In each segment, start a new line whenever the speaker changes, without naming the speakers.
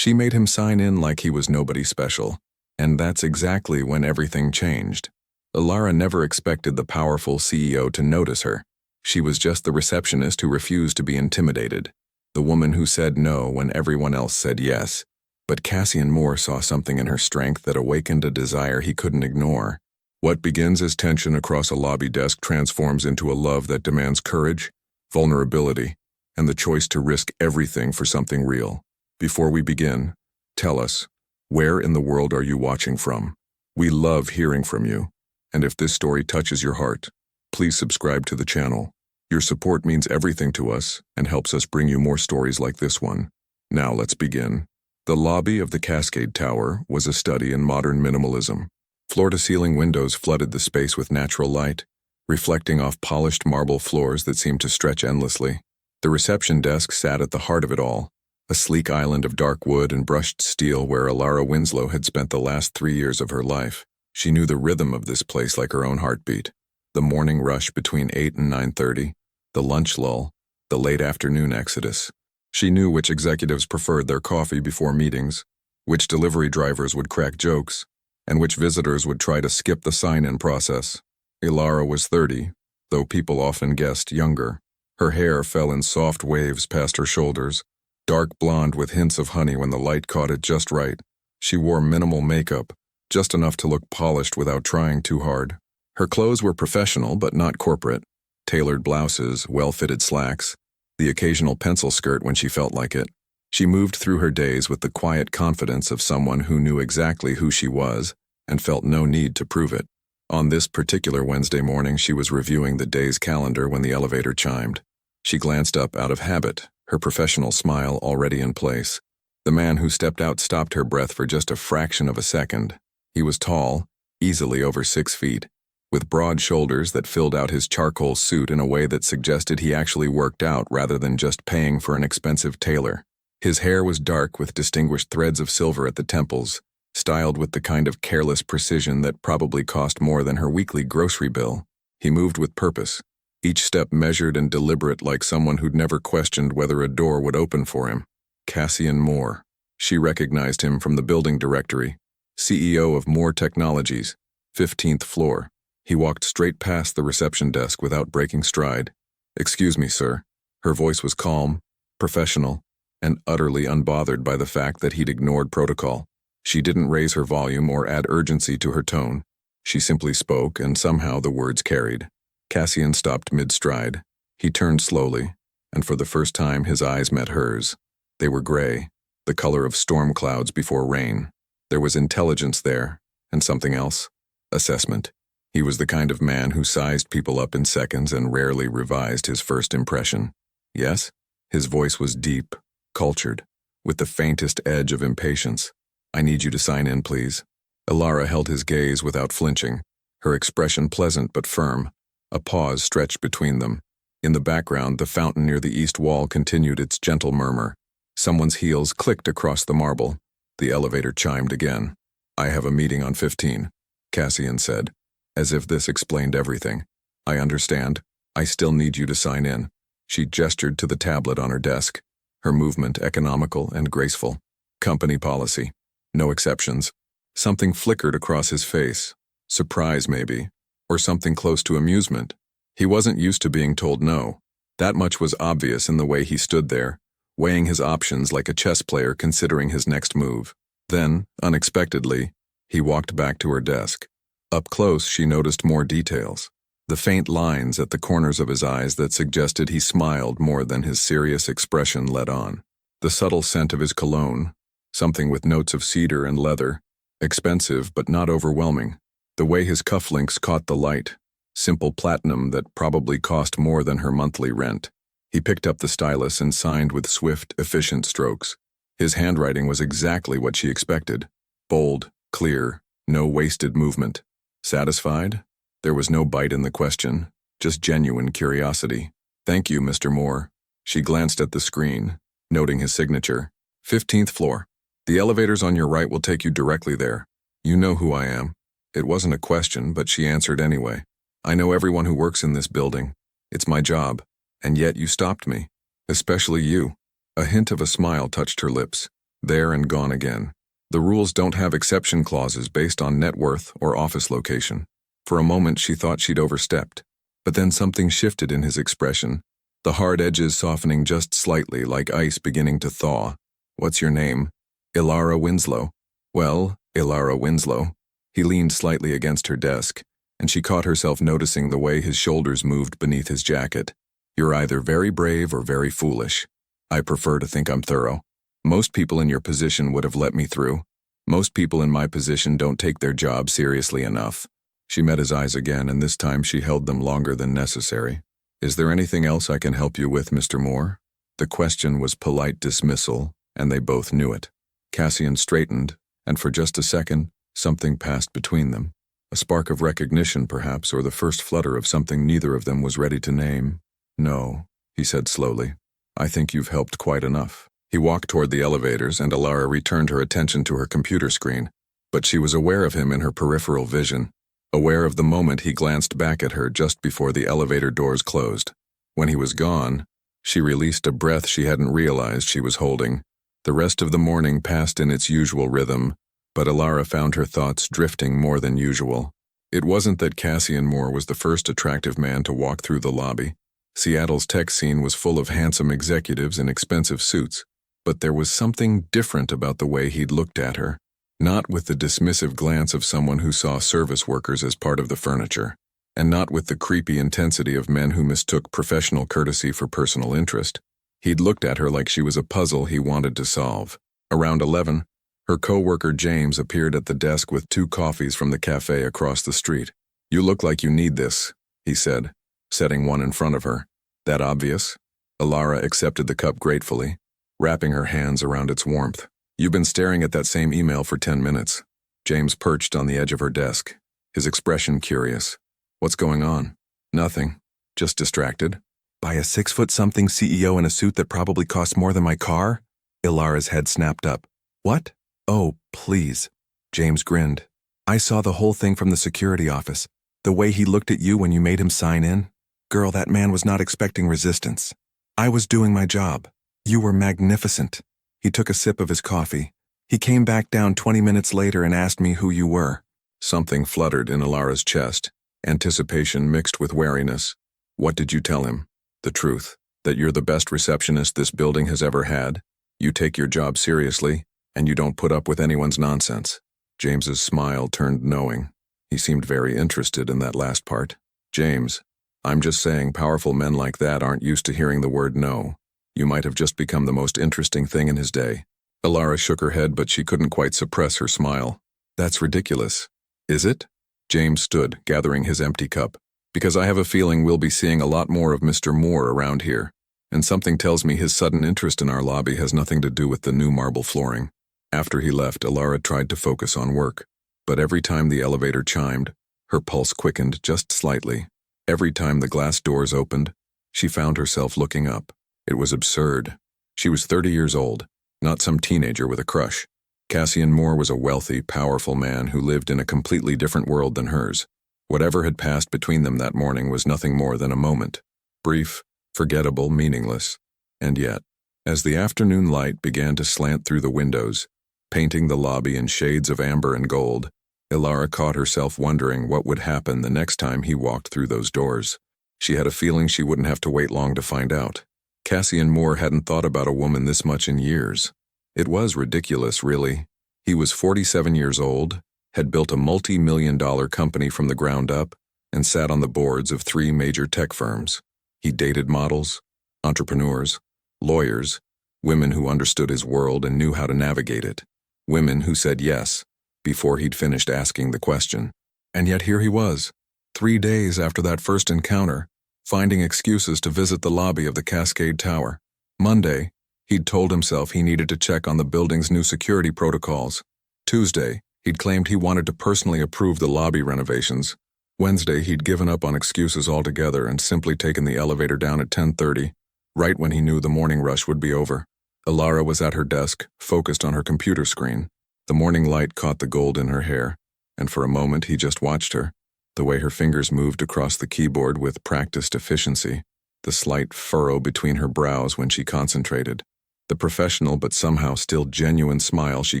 She made him sign in like he was nobody special, and that's exactly when everything changed. Elara never expected the powerful CEO to notice her. She was just the receptionist who refused to be intimidated, the woman who said no when everyone else said yes. But Cassian Moore saw something in her strength that awakened a desire he couldn't ignore. What begins as tension across a lobby desk transforms into a love that demands courage, vulnerability, and the choice to risk everything for something real. Before we begin, tell us, where in the world are you watching from? We love hearing from you, and if this story touches your heart, please subscribe to the channel. Your support means everything to us and helps us bring you more stories like this one. Now let's begin. The lobby of the Cascade Tower was a study in modern minimalism. Floor-to-ceiling windows flooded the space with natural light, reflecting off polished marble floors that seemed to stretch endlessly. The reception desk sat at the heart of it all, a sleek island of dark wood and brushed steel where Elara Winslow had spent the last 3 years of her life. She knew the rhythm of this place like her own heartbeat. The morning rush between 8 and 9:30, the lunch lull, the late afternoon exodus. She knew which executives preferred their coffee before meetings, which delivery drivers would crack jokes, and which visitors would try to skip the sign-in process. Elara was 30, though people often guessed younger. Her hair fell in soft waves past her shoulders, dark blonde with hints of honey when the light caught it just right. She wore minimal makeup, just enough to look polished without trying too hard. Her clothes were professional but not corporate. Tailored blouses, well-fitted slacks, the occasional pencil skirt when she felt like it. She moved through her days with the quiet confidence of someone who knew exactly who she was and felt no need to prove it. On this particular Wednesday morning, she was reviewing the day's calendar when the elevator chimed. She glanced up out of habit, her professional smile already in place. The man who stepped out stopped her breath for just a fraction of a second. He was tall, easily over 6 feet, with broad shoulders that filled out his charcoal suit in a way that suggested he actually worked out rather than just paying for an expensive tailor. His hair was dark with distinguished threads of silver at the temples, styled with the kind of careless precision that probably cost more than her weekly grocery bill. He moved with purpose, each step measured and deliberate like someone who'd never questioned whether a door would open for him. Cassian Moore. She recognized him from the building directory, CEO of Moore Technologies, 15th floor. He walked straight past the reception desk without breaking stride. "Excuse me, sir." Her voice was calm, professional, and utterly unbothered by the fact that he'd ignored protocol. She didn't raise her volume or add urgency to her tone. She simply spoke, and somehow the words carried. Cassian stopped mid-stride. He turned slowly, and for the first time his eyes met hers. They were gray, the color of storm clouds before rain. There was intelligence there, and something else. Assessment. He was the kind of man who sized people up in seconds and rarely revised his first impression. Yes? His voice was deep, cultured, with the faintest edge of impatience. "I need you to sign in, please." Elara held his gaze without flinching, her expression pleasant but firm. A pause stretched between them. In the background, the fountain near the east wall continued its gentle murmur. Someone's heels clicked across the marble. The elevator chimed again. "I have a meeting on 15, Cassian said, as if this explained everything. "I understand. I still need you to sign in." She gestured to the tablet on her desk, her movement economical and graceful. "Company policy. No exceptions." Something flickered across his face. Surprise, maybe, or something close to amusement. He wasn't used to being told no. That much was obvious in the way he stood there, weighing his options like a chess player considering his next move. Then, unexpectedly, he walked back to her desk. Up close, she noticed more details. The faint lines at the corners of his eyes that suggested he smiled more than his serious expression let on. The subtle scent of his cologne, something with notes of cedar and leather, expensive but not overwhelming. The way his cufflinks caught the light, simple platinum that probably cost more than her monthly rent. He picked up the stylus and signed with swift, efficient strokes. His handwriting was exactly what she expected. Bold, clear, no wasted movement. Satisfied? There was no bite in the question, just genuine curiosity. "Thank you, Mr. Moore." She glanced at the screen, noting his signature. 15th floor. "The elevators on your right will take you directly there. You know who I am." It wasn't a question, but she answered anyway. "I know everyone who works in this building. It's my job. And yet you stopped me. Especially you." A hint of a smile touched her lips. There and gone again. The rules don't have exception clauses based on net worth or office location. For a moment she thought she'd overstepped, but then something shifted in his expression, the hard edges softening just slightly like ice beginning to thaw. "What's your name?" "Elara Winslow." "Well, Elara Winslow." He leaned slightly against her desk, and she caught herself noticing the way his shoulders moved beneath his jacket. "You're either very brave or very foolish. I prefer to think I'm thorough. Most people in your position would have let me through. Most people in my position don't take their job seriously enough." She met his eyes again, and this time she held them longer than necessary. "Is there anything else I can help you with, Mr. Moore?" The question was polite dismissal, and they both knew it. Cassian straightened, and for just a second, something passed between them. A spark of recognition, perhaps, or the first flutter of something neither of them was ready to name. "No," he said slowly. "I think you've helped quite enough." He walked toward the elevators, and Elara returned her attention to her computer screen. But she was aware of him in her peripheral vision, aware of the moment he glanced back at her just before the elevator doors closed. When he was gone, she released a breath she hadn't realized she was holding. The rest of the morning passed in its usual rhythm, but Elara found her thoughts drifting more than usual. It wasn't that Cassian Moore was the first attractive man to walk through the lobby. Seattle's tech scene was full of handsome executives in expensive suits, but there was something different about the way he'd looked at her. Not with the dismissive glance of someone who saw service workers as part of the furniture, and not with the creepy intensity of men who mistook professional courtesy for personal interest. He'd looked at her like she was a puzzle he wanted to solve. Around 11, her co-worker James appeared at the desk with 2 coffees from the cafe across the street. "You look like you need this," he said, setting one in front of her. "That obvious?" Elara accepted the cup gratefully, wrapping her hands around its warmth. "You've been staring at that same email for 10 minutes. James perched on the edge of her desk, his expression curious. "What's going on?" "Nothing. Just distracted." "By a 6-foot-something CEO in a suit that probably costs more than my car?" Elara's head snapped up. "What?" "Oh, please." James grinned. "I saw the whole thing from the security office. The way he looked at you when you made him sign in. Girl, that man was not expecting resistance. I was doing my job. You were magnificent." He took a sip of his coffee. "He came back down 20 minutes later and asked me who you were." Something fluttered in Elara's chest, anticipation mixed with wariness. "What did you tell him?" "The truth. That you're the best receptionist this building has ever had. You take your job seriously, and you don't put up with anyone's nonsense." James's smile turned knowing. He seemed very interested in that last part. "James, I'm just saying powerful men like that aren't used to hearing the word no. You might have just become the most interesting thing in his day." Elara shook her head, but she couldn't quite suppress her smile. "That's ridiculous." "Is it?" James stood, gathering his empty cup. "Because I have a feeling we'll be seeing a lot more of Mr. Moore around here, and something tells me his sudden interest in our lobby has nothing to do with the new marble flooring." After he left, Elara tried to focus on work, but every time the elevator chimed, her pulse quickened just slightly. Every time the glass doors opened, she found herself looking up. It was absurd. She was 30 years old, not some teenager with a crush. Cassian Moore was a wealthy, powerful man who lived in a completely different world than hers. Whatever had passed between them that morning was nothing more than a moment. Brief, forgettable, meaningless. And yet, as the afternoon light began to slant through the windows, painting the lobby in shades of amber and gold, Elara caught herself wondering what would happen the next time he walked through those doors. She had a feeling she wouldn't have to wait long to find out. Cassian Moore hadn't thought about a woman this much in years. It was ridiculous, really. He was 47 years old, had built a multi-million-dollar company from the ground up, and sat on the boards of 3 major tech firms. He dated models, entrepreneurs, lawyers, women who understood his world and knew how to navigate it, women who said yes before he'd finished asking the question. And yet here he was, 3 days after that first encounter, finding excuses to visit the lobby of the Cascade Tower. Monday, he'd told himself he needed to check on the building's new security protocols. Tuesday, he'd claimed he wanted to personally approve the lobby renovations. Wednesday, he'd given up on excuses altogether and simply taken the elevator down at 10:30, right when he knew the morning rush would be over. Elara was at her desk, focused on her computer screen. The morning light caught the gold in her hair, and for a moment he just watched her, the way her fingers moved across the keyboard with practiced efficiency, the slight furrow between her brows when she concentrated, the professional but somehow still genuine smile she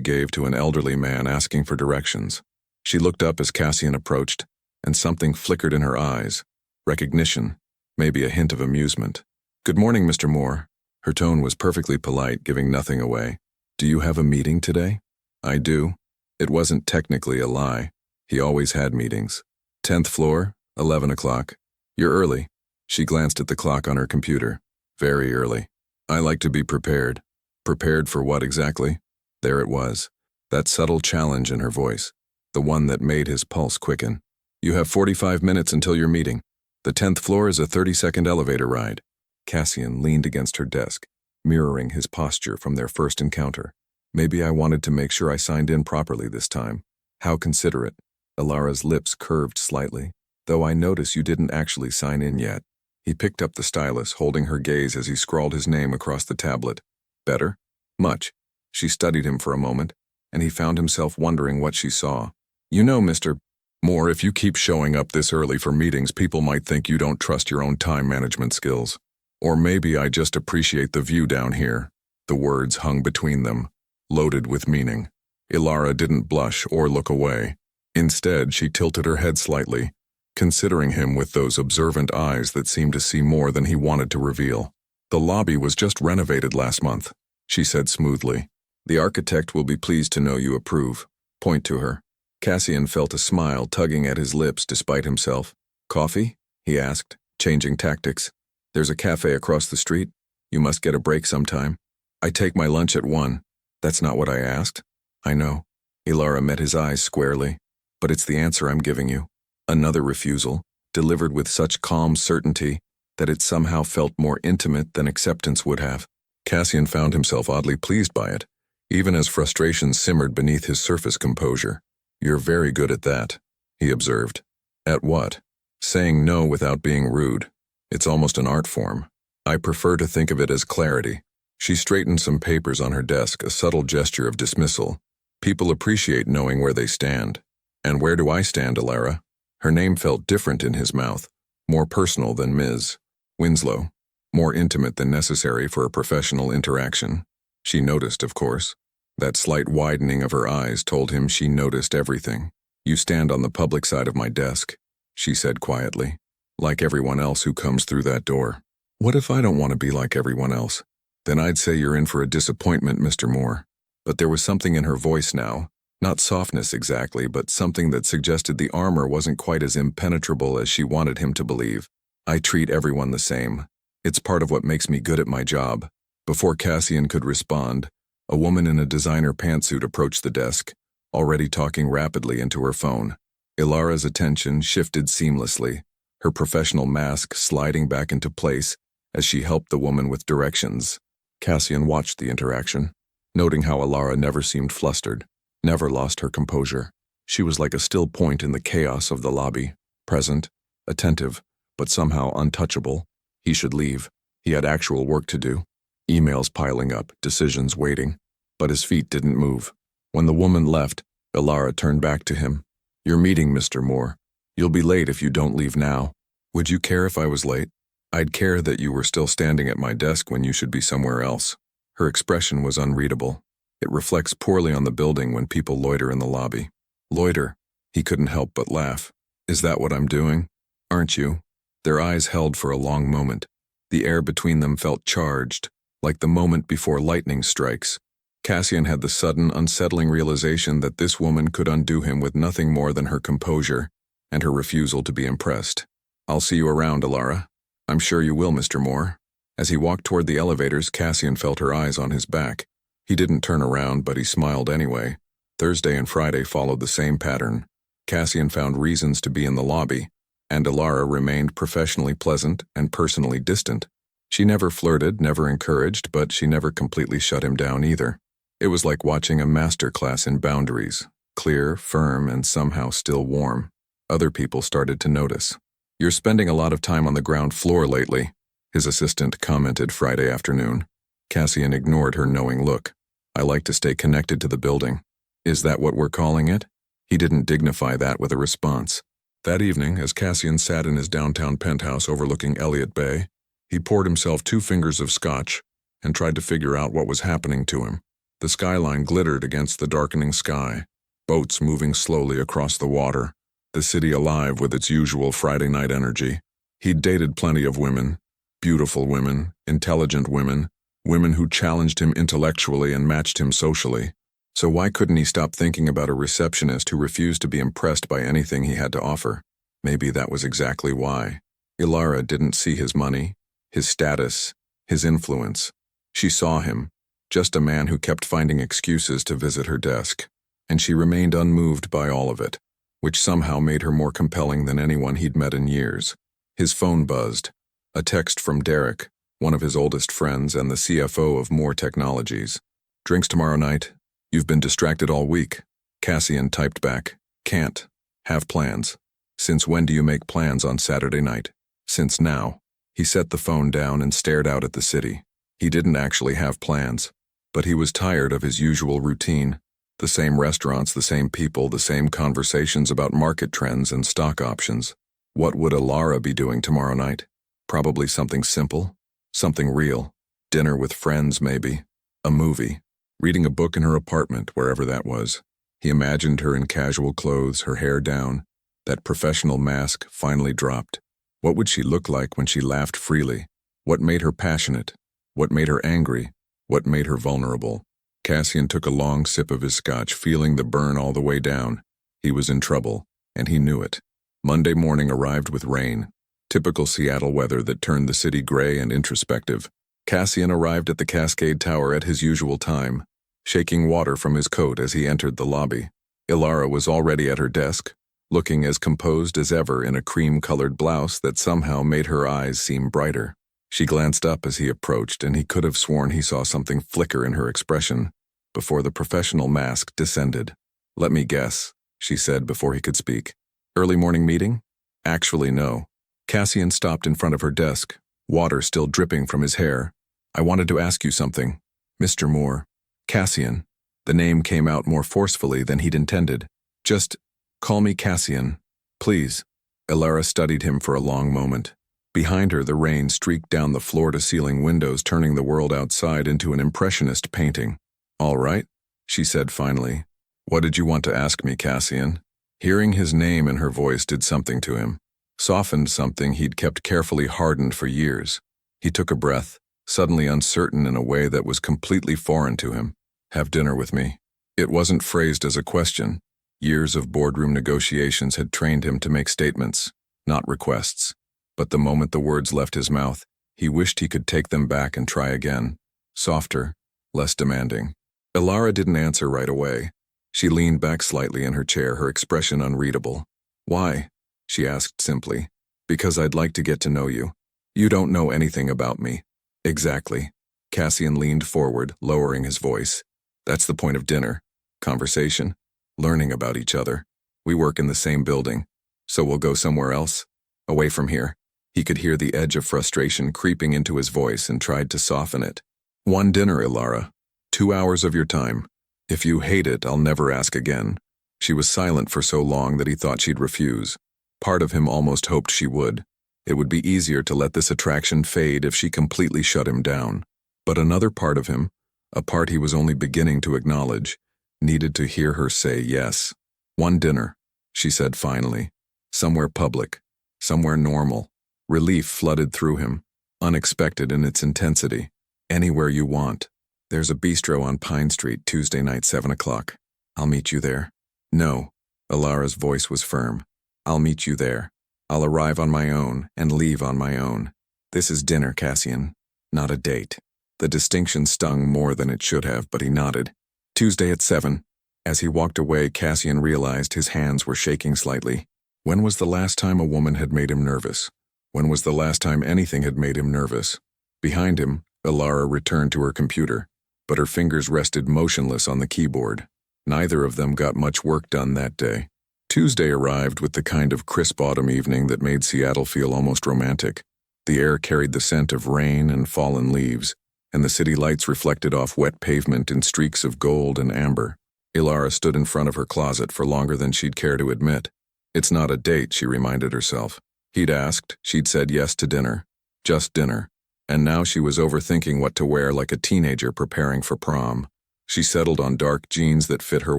gave to an elderly man asking for directions. She looked up as Cassian approached, and something flickered in her eyes. Recognition, maybe a hint of amusement. "Good morning, Mr. Moore." Her tone was perfectly polite, giving nothing away. "Do you have a meeting today?" "I do." It wasn't technically a lie. He always had meetings. 10th floor, 11 o'clock. "You're early." She glanced at the clock on her computer. "Very early. I like to be prepared." Prepared for what exactly? There it was, that subtle challenge in her voice, the one that made his pulse quicken. "You have 45 minutes until your meeting. The 10th floor is a 30-second elevator ride." Cassian leaned against her desk, mirroring his posture from their first encounter. "Maybe I wanted to make sure I signed in properly this time." "How considerate." Elara's lips curved slightly. "Though I notice you didn't actually sign in yet." He picked up the stylus, holding her gaze as he scrawled his name across the tablet. "Better?" "Much." She studied him for a moment, and he found himself wondering what she saw. "You know, Mr. Moore, if you keep showing up this early for meetings, people might think you don't trust your own time management skills. Or maybe I just appreciate the view down here." The words hung between them, loaded with meaning. Elara didn't blush or look away. Instead, she tilted her head slightly, considering him with those observant eyes that seemed to see more than he wanted to reveal. "The lobby was just renovated last month," she said smoothly. "The architect will be pleased to know you approve." Point to her. Cassian felt a smile tugging at his lips despite himself. "Coffee?" he asked, changing tactics. "There's a cafe across the street. You must get a break sometime." "I take my lunch at 1. "That's not what I asked." "I know." Elara met his eyes squarely. "But it's the answer I'm giving you." Another refusal, delivered with such calm certainty that it somehow felt more intimate than acceptance would have. Cassian found himself oddly pleased by it, even as frustration simmered beneath his surface composure. "You're very good at that," he observed. "At what?" "Saying no without being rude. It's almost an art form. I prefer to think of it as clarity." She straightened some papers on her desk, a subtle gesture of dismissal. "People appreciate knowing where they stand." "And where do I stand, Elara?" Her name felt different in his mouth, more personal than Ms. Winslow, more intimate than necessary for a professional interaction. She noticed, of course. That slight widening of her eyes told him she noticed everything. "You stand on the public side of my desk," she said quietly, "like everyone else who comes through that door." "What if I don't want to be like everyone else?" "Then I'd say you're in for a disappointment, Mr. Moore." But there was something in her voice now, not softness exactly, but something that suggested the armor wasn't quite as impenetrable as she wanted him to believe. "I treat everyone the same. It's part of what makes me good at my job." Before Cassian could respond, a woman in a designer pantsuit approached the desk, already talking rapidly into her phone. Elara's attention shifted seamlessly, her professional mask sliding back into place as she helped the woman with directions. Cassian watched the interaction, noting how Elara never seemed flustered, never lost her composure. She was like a still point in the chaos of the lobby, present, attentive, but somehow untouchable. He should leave. He had actual work to do. Emails piling up, decisions waiting. But his feet didn't move. When the woman left, Elara turned back to him. "Your meeting, Mr. Moore. You'll be late if you don't leave now." "Would you care if I was late?" "I'd care that you were still standing at my desk when you should be somewhere else." Her expression was unreadable. It reflects poorly on the building when people loiter in the lobby. "Loiter?" He couldn't help but laugh. "Is that what I'm doing?" "Aren't you?" Their eyes held for a long moment. The air between them felt charged, like the moment before lightning strikes. Cassian had the sudden, unsettling realization that this woman could undo him with nothing more than her composure and her refusal to be impressed. "I'll see you around, Elara." "I'm sure you will, Mr. Moore." As he walked toward the elevators, Cassian felt her eyes on his back. He didn't turn around, but he smiled anyway. Thursday and Friday followed the same pattern. Cassian found reasons to be in the lobby, and Elara remained professionally pleasant and personally distant. She never flirted, never encouraged, but she never completely shut him down either. It was like watching a master class in boundaries, clear, firm, and somehow still warm. Other people started to notice. "You're spending a lot of time on the ground floor lately," his assistant commented Friday afternoon. Cassian ignored her knowing look. "I like to stay connected to the building." "Is that what we're calling it?" He didn't dignify that with a response. That evening, as Cassian sat in his downtown penthouse overlooking Elliott Bay, he poured himself 2 fingers of scotch, and tried to figure out what was happening to him. The skyline glittered against the darkening sky, boats moving slowly across the water, the city alive with its usual Friday night energy. He'd dated plenty of women, beautiful women, intelligent women, women who challenged him intellectually and matched him socially. So why couldn't he stop thinking about a receptionist who refused to be impressed by anything he had to offer? Maybe that was exactly why. Elara didn't see his money, his status, his influence. She saw him, just a man who kept finding excuses to visit her desk, and she remained unmoved by all of it, which somehow made her more compelling than anyone he'd met in years. His phone buzzed. A text from Derek, one of his oldest friends and the CFO of Moore Technologies. "Drinks tomorrow night? You've been distracted all week." Cassian typed back, "Can't. Have plans." "Since when do you make plans on Saturday night?" "Since now." He set the phone down and stared out at the city. He didn't actually have plans, but he was tired of his usual routine. The same restaurants, the same people, the same conversations about market trends and stock options. What would Elara be doing tomorrow night? Probably something simple, something real. Dinner with friends, maybe. A movie. Reading a book in her apartment, wherever that was. He imagined her in casual clothes, her hair down. That professional mask finally dropped. What would she look like when she laughed freely? What made her passionate? What made her angry? What made her vulnerable? Cassian took a long sip of his scotch, feeling the burn all the way down. He was in trouble, and he knew it. Monday morning arrived with rain. Typical Seattle weather that turned the city gray and introspective. Cassian arrived at the Cascade Tower at his usual time, shaking water from his coat as he entered the lobby. Elara was already at her desk, looking as composed as ever in a cream-colored blouse that somehow made her eyes seem brighter. She glanced up as he approached, and he could have sworn he saw something flicker in her expression before the professional mask descended. "Let me guess," she said before he could speak. "Early morning meeting?" "Actually, no." Cassian stopped in front of her desk, water still dripping from his hair. "I wanted to ask you something." "Mr. Moore." "Cassian." The name came out more forcefully than he'd intended. "Just call me Cassian, please." Elara studied him for a long moment. Behind her, the rain streaked down the floor-to-ceiling windows, turning the world outside into an impressionist painting. "All right," she said finally. "What did you want to ask me, Cassian?" Hearing his name in her voice did something to him, softened something he'd kept carefully hardened for years. He took a breath, suddenly uncertain in a way that was completely foreign to him. "Have dinner with me." It wasn't phrased as a question. Years of boardroom negotiations had trained him to make statements, not requests. But the moment the words left his mouth, he wished he could take them back and try again. Softer, less demanding. Elara didn't answer right away. She leaned back slightly in her chair, her expression unreadable. "Why?" she asked simply. "Because I'd like to get to know you. You don't know anything about me." "Exactly." Cassian leaned forward, lowering his voice. "That's the point of dinner. Conversation. Learning about each other. We work in the same building. So we'll go somewhere else? Away from here." He could hear the edge of frustration creeping into his voice and tried to soften it. "One dinner, Elara. 2 hours of your time. If you hate it, I'll never ask again." She was silent for so long that he thought she'd refuse. Part of him almost hoped she would. It would be easier to let this attraction fade if she completely shut him down. But another part of him, a part he was only beginning to acknowledge, needed to hear her say yes. "One dinner," she said finally. "Somewhere public. Somewhere normal." Relief flooded through him, unexpected in its intensity. "Anywhere you want. There's a bistro on Pine Street Tuesday night, 7 o'clock. I'll meet you there." "No." Elara's voice was firm. "I'll meet you there. I'll arrive on my own and leave on my own. This is dinner, Cassian, not a date." The distinction stung more than it should have, but he nodded. "Tuesday at 7. As he walked away, Cassian realized his hands were shaking slightly. When was the last time a woman had made him nervous? When was the last time anything had made him nervous? Behind him, Elara returned to her computer, but her fingers rested motionless on the keyboard. Neither of them got much work done that day. Tuesday arrived with the kind of crisp autumn evening that made Seattle feel almost romantic. The air carried the scent of rain and fallen leaves, and the city lights reflected off wet pavement in streaks of gold and amber. Elara stood in front of her closet for longer than she'd care to admit. It's not a date, she reminded herself. He'd asked, she'd said yes to dinner. Just dinner. And now she was overthinking what to wear like a teenager preparing for prom. She settled on dark jeans that fit her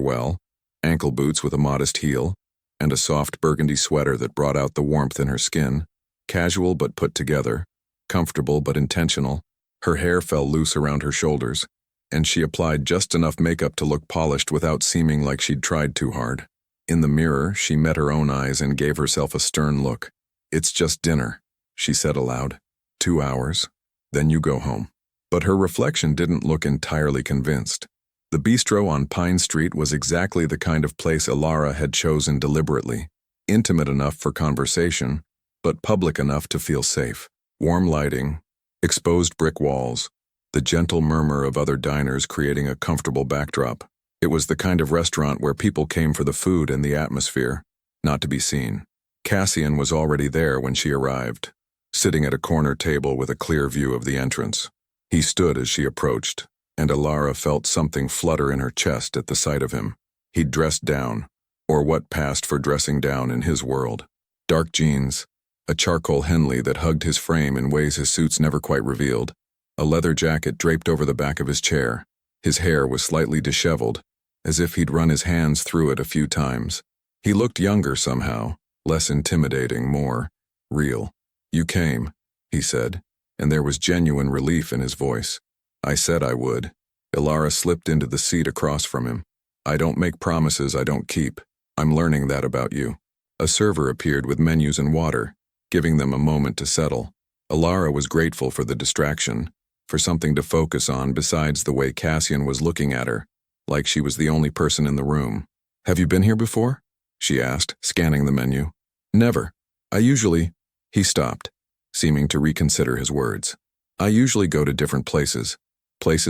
well, ankle boots with a modest heel, and a soft burgundy sweater that brought out the warmth in her skin. Casual but put together, comfortable but intentional. Her hair fell loose around her shoulders, and she applied just enough makeup to look polished without seeming like she'd tried too hard. In the mirror, she met her own eyes and gave herself a stern look. "It's just dinner," she said aloud. 2 hours, then you go home. But her reflection didn't look entirely convinced. The bistro on Pine Street was exactly the kind of place Elara had chosen deliberately, intimate enough for conversation, but public enough to feel safe. Warm lighting, exposed brick walls, the gentle murmur of other diners creating a comfortable backdrop. It was the kind of restaurant where people came for the food and the atmosphere, not to be seen. Cassian was already there when she arrived, sitting at a corner table with a clear view of the entrance. He stood as she approached, and Elara felt something flutter in her chest at the sight of him. He'd dressed down, or what passed for dressing down in his world. Dark jeans, a charcoal Henley that hugged his frame in ways his suits never quite revealed, a leather jacket draped over the back of his chair. His hair was slightly disheveled, as if he'd run his hands through it a few times. He looked younger somehow, less intimidating, more real. "You came," he said, and there was genuine relief in his voice. "I said I would." Elara slipped into the seat across from him. "I don't make promises I don't keep. I'm learning that about you." A server appeared with menus and water, giving them a moment to settle. Elara was grateful for the distraction, for something to focus on besides the way Cassian was looking at her, like she was the only person in the room. "Have you been here before?" she asked, scanning the menu. "Never. I usually—" He stopped, seeming to reconsider his words. "I usually go to different places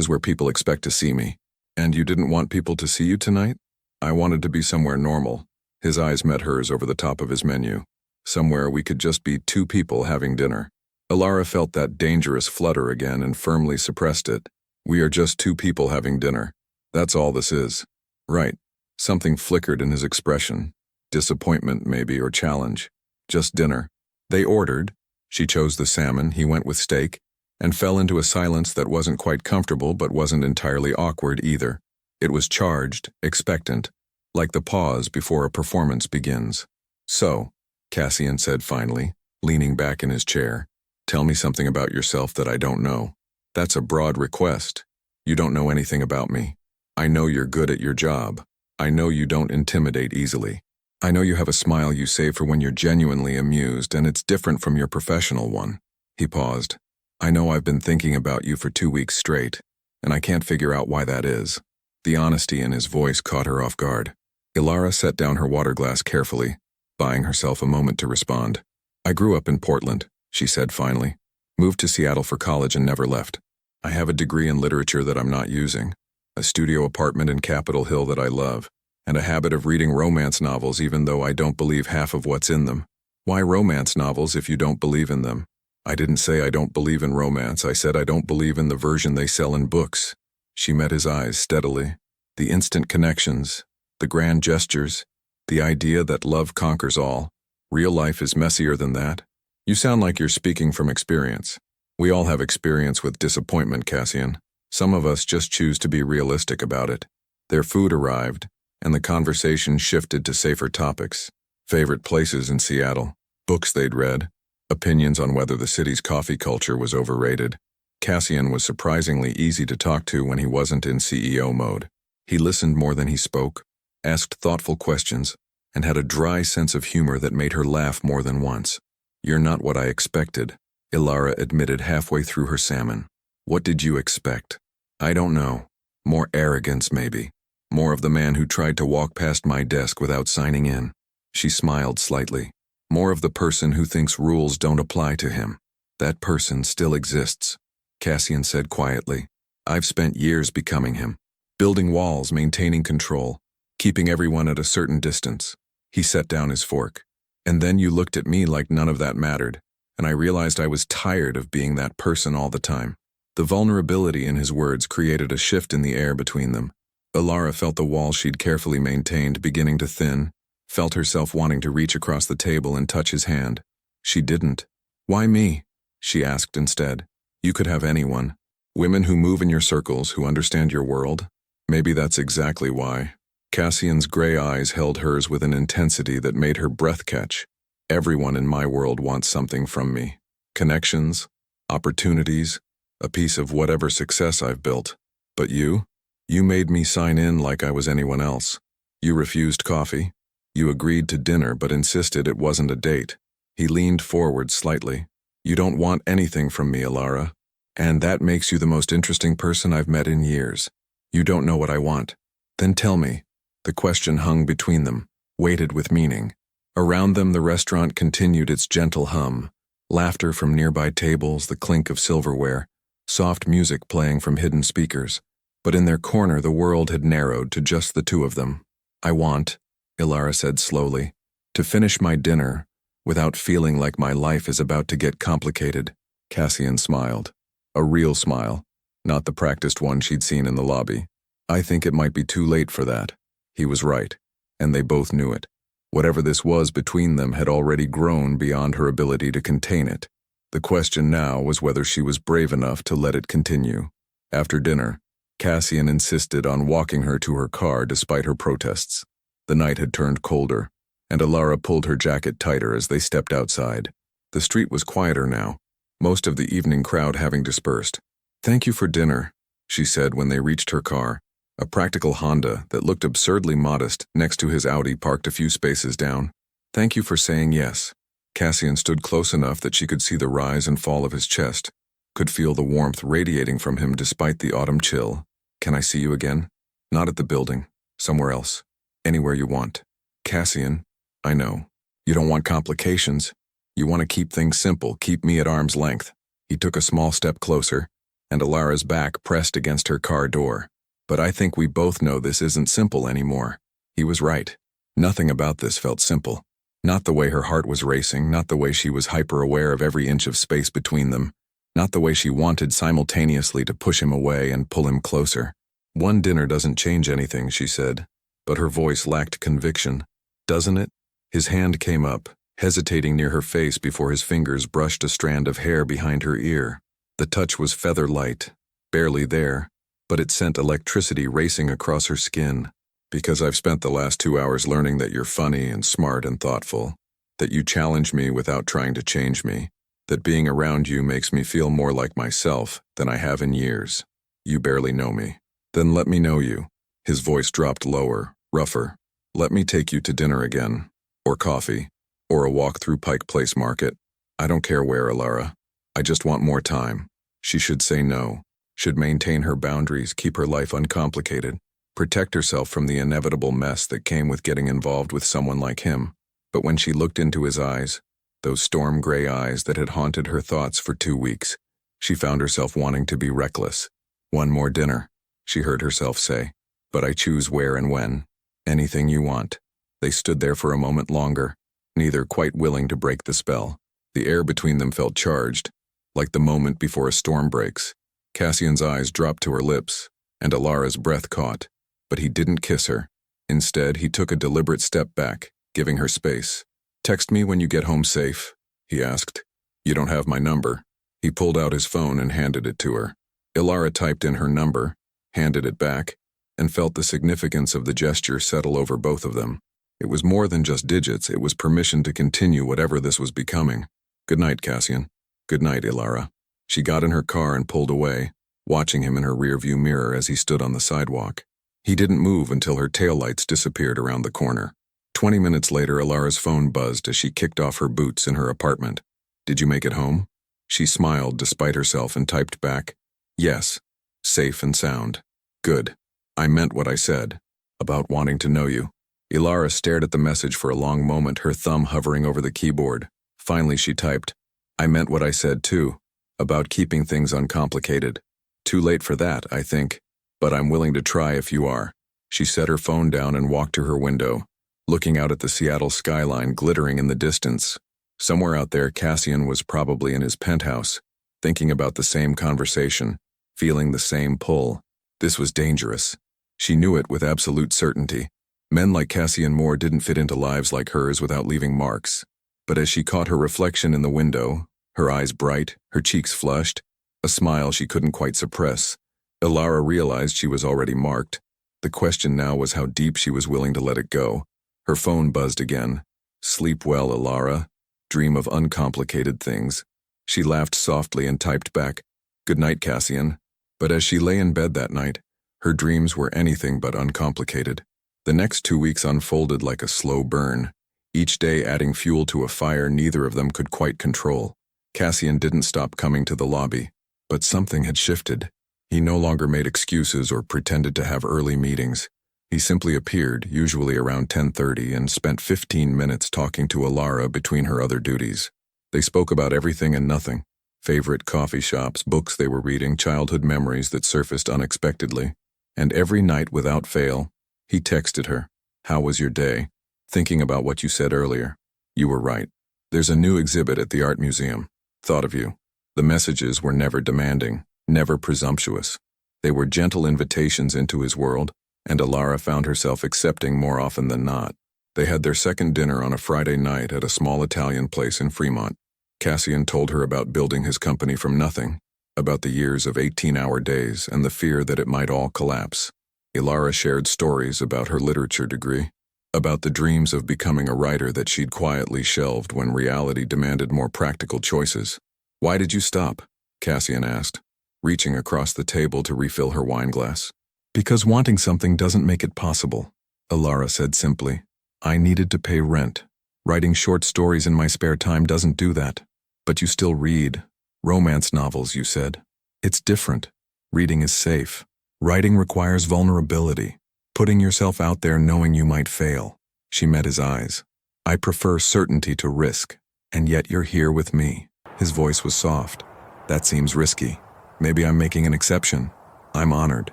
where people expect to see me." "And you didn't want people to see you tonight?" "I wanted to be somewhere normal." His eyes met hers over the top of his menu. "Somewhere we could just be two people having dinner." Elara felt that dangerous flutter again and firmly suppressed it. "We are just two people having dinner. That's all this is." "Right." Something flickered in his expression. Disappointment, maybe, or challenge. "Just dinner." They ordered. She chose the salmon, he went with steak, and fell into a silence that wasn't quite comfortable but wasn't entirely awkward either. It was charged, expectant, like the pause before a performance begins. "So," Cassian said finally, leaning back in his chair, "tell me something about yourself that I don't know." "That's a broad request. You don't know anything about me. I know you're good at your job. I know you don't intimidate easily. I know you have a smile you save for when you're genuinely amused, and it's different from your professional one." He paused. "I know I've been thinking about you for 2 weeks straight, and I can't figure out why that is." The honesty in his voice caught her off guard. Elara set down her water glass carefully, buying herself a moment to respond. "I grew up in Portland," she said finally. "Moved to Seattle for college and never left. I have a degree in literature that I'm not using, a studio apartment in Capitol Hill that I love, and a habit of reading romance novels even though I don't believe half of what's in them." "Why romance novels if you don't believe in them?" "I didn't say I don't believe in romance. I said I don't believe in the version they sell in books." She met his eyes steadily. The instant connections, the grand gestures, the idea that love conquers all. Real life is messier than that. "You sound like you're speaking from experience." "We all have experience with disappointment, Cassian. Some of us just choose to be realistic about it." Their food arrived, and the conversation shifted to safer topics. Favorite places in Seattle, books they'd read, opinions on whether the city's coffee culture was overrated. Cassian was surprisingly easy to talk to when he wasn't in CEO mode. He listened more than he spoke, asked thoughtful questions, and had a dry sense of humor that made her laugh more than once. "You're not what I expected," Elara admitted halfway through her salmon. "What did you expect?" "I don't know. More arrogance, maybe. More of the man who tried to walk past my desk without signing in." She smiled slightly. "More of the person who thinks rules don't apply to him. That person still exists," Cassian said quietly. "I've spent years becoming him. Building walls, maintaining control, keeping everyone at a certain distance." He set down his fork. "And then you looked at me like none of that mattered, and I realized I was tired of being that person all the time." The vulnerability in his words created a shift in the air between them. Elara felt the wall she'd carefully maintained beginning to thin, felt herself wanting to reach across the table and touch his hand. She didn't. "Why me?" she asked instead. You could have anyone. Women who move in your circles, who understand your world. Maybe that's exactly why. Cassian's gray eyes held hers with an intensity that made her breath catch. Everyone in my world wants something from me. Connections, opportunities, a piece of whatever success I've built. But you? You made me sign in like I was anyone else. You refused coffee. You agreed to dinner but insisted it wasn't a date. He leaned forward slightly. You don't want anything from me, Elara. And that makes you the most interesting person I've met in years. You don't know what I want. Then tell me. The question hung between them, weighted with meaning. Around them the restaurant continued its gentle hum. Laughter from nearby tables, the clink of silverware, soft music playing from hidden speakers. But in their corner the world had narrowed to just the two of them. I want, Elara said slowly, to finish my dinner without feeling like my life is about to get complicated. Cassian smiled. A real smile, not the practiced one she'd seen in the lobby. I think it might be too late for that. He was right, and they both knew it. Whatever this was between them had already grown beyond her ability to contain it. The question now was whether she was brave enough to let it continue. After dinner, Cassian insisted on walking her to her car despite her protests. The night had turned colder, and Elara pulled her jacket tighter as they stepped outside. The street was quieter now, most of the evening crowd having dispersed. "Thank you for dinner," she said when they reached her car, a practical Honda that looked absurdly modest next to his Audi parked a few spaces down. "Thank you for saying yes." Cassian stood close enough that she could see the rise and fall of his chest, could feel the warmth radiating from him despite the autumn chill. "Can I see you again?" "Not at the building. Somewhere else. Anywhere you want." "Cassian, I know. You don't want complications. You want to keep things simple, keep me at arm's length." He took a small step closer, and Elara's back pressed against her car door. "But I think we both know this isn't simple anymore." He was right. Nothing about this felt simple. Not the way her heart was racing, not the way she was hyper-aware of every inch of space between them, not the way she wanted simultaneously to push him away and pull him closer. "One dinner doesn't change anything," she said, but her voice lacked conviction. "Doesn't it?" His hand came up, hesitating near her face before his fingers brushed a strand of hair behind her ear. The touch was feather light, barely there, but it sent electricity racing across her skin. "Because I've spent the last 2 hours learning that you're funny and smart and thoughtful, that you challenge me without trying to change me, that being around you makes me feel more like myself than I have in years. You barely know me. Then let me know you." His voice dropped lower, rougher. "Let me take you to dinner again, or coffee, or a walk through Pike Place Market. I don't care where, Elara. I just want more time." She should say no, should maintain her boundaries, keep her life uncomplicated, protect herself from the inevitable mess that came with getting involved with someone like him. But when she looked into his eyes, those storm gray eyes that had haunted her thoughts for 2 weeks, she found herself wanting to be reckless. "One more dinner," she heard herself say, "but I choose where and when. Anything you want." They stood there for a moment longer, neither quite willing to break the spell. The air between them felt charged, like the moment before a storm breaks. Cassian's eyes dropped to her lips, and Elara's breath caught. But he didn't kiss her. Instead, he took a deliberate step back, giving her space. "Text me when you get home safe," he asked. "You don't have my number." He pulled out his phone and handed it to her. Elara typed in her number, handed it back, and felt the significance of the gesture settle over both of them. It was more than just digits, it was permission to continue whatever this was becoming. "Good night, Cassian." "Good night, Elara." She got in her car and pulled away, watching him in her rearview mirror as he stood on the sidewalk. He didn't move until her taillights disappeared around the corner. 20 minutes later, Elara's phone buzzed as she kicked off her boots in her apartment. "Did you make it home?" She smiled despite herself and typed back, "Yes. Safe and sound." "Good. I meant what I said. About wanting to know you." Elara stared at the message for a long moment, her thumb hovering over the keyboard. Finally she typed, "I meant what I said too. About keeping things uncomplicated. Too late for that, I think. But I'm willing to try if you are." She set her phone down and walked to her window, looking out at the Seattle skyline glittering in the distance. Somewhere out there, Cassian was probably in his penthouse, thinking about the same conversation, feeling the same pull. This was dangerous. She knew it with absolute certainty. Men like Cassian Moore didn't fit into lives like hers without leaving marks. But as she caught her reflection in the window, her eyes bright, her cheeks flushed, a smile she couldn't quite suppress. Elara realized she was already marked. The question now was how deep she was willing to let it go. Her phone buzzed again. "Sleep well, Elara. Dream of uncomplicated things." She laughed softly and typed back, "Good night, Cassian." But as she lay in bed that night, her dreams were anything but uncomplicated. The next 2 weeks unfolded like a slow burn, each day adding fuel to a fire neither of them could quite control. Cassian didn't stop coming to the lobby, but something had shifted. He no longer made excuses or pretended to have early meetings. He simply appeared, usually around 10:30, and spent 15 minutes talking to Elara between her other duties. They spoke about everything and nothing. Favorite coffee shops, books they were reading, childhood memories that surfaced unexpectedly. And every night without fail, he texted her, "How was your day? Thinking about what you said earlier. You were right. There's a new exhibit at the art museum. Thought of you." The messages were never demanding, never presumptuous. They were gentle invitations into his world, and Elara found herself accepting more often than not. They had their second dinner on a Friday night at a small Italian place in Fremont. Cassian told her about building his company from nothing, about the years of 18-hour days and the fear that it might all collapse. Elara shared stories about her literature degree, about the dreams of becoming a writer that she'd quietly shelved when reality demanded more practical choices. "Why did you stop?" Cassian asked, reaching across the table to refill her wineglass. "Because wanting something doesn't make it possible," Elara said simply. "I needed to pay rent. Writing short stories in my spare time doesn't do that." "But you still read. Romance novels, you said." "It's different. Reading is safe. Writing requires vulnerability, putting yourself out there knowing you might fail." She met his eyes. "I prefer certainty to risk, and yet you're here with me." His voice was soft. "That seems risky. Maybe I'm making an exception." "I'm honored."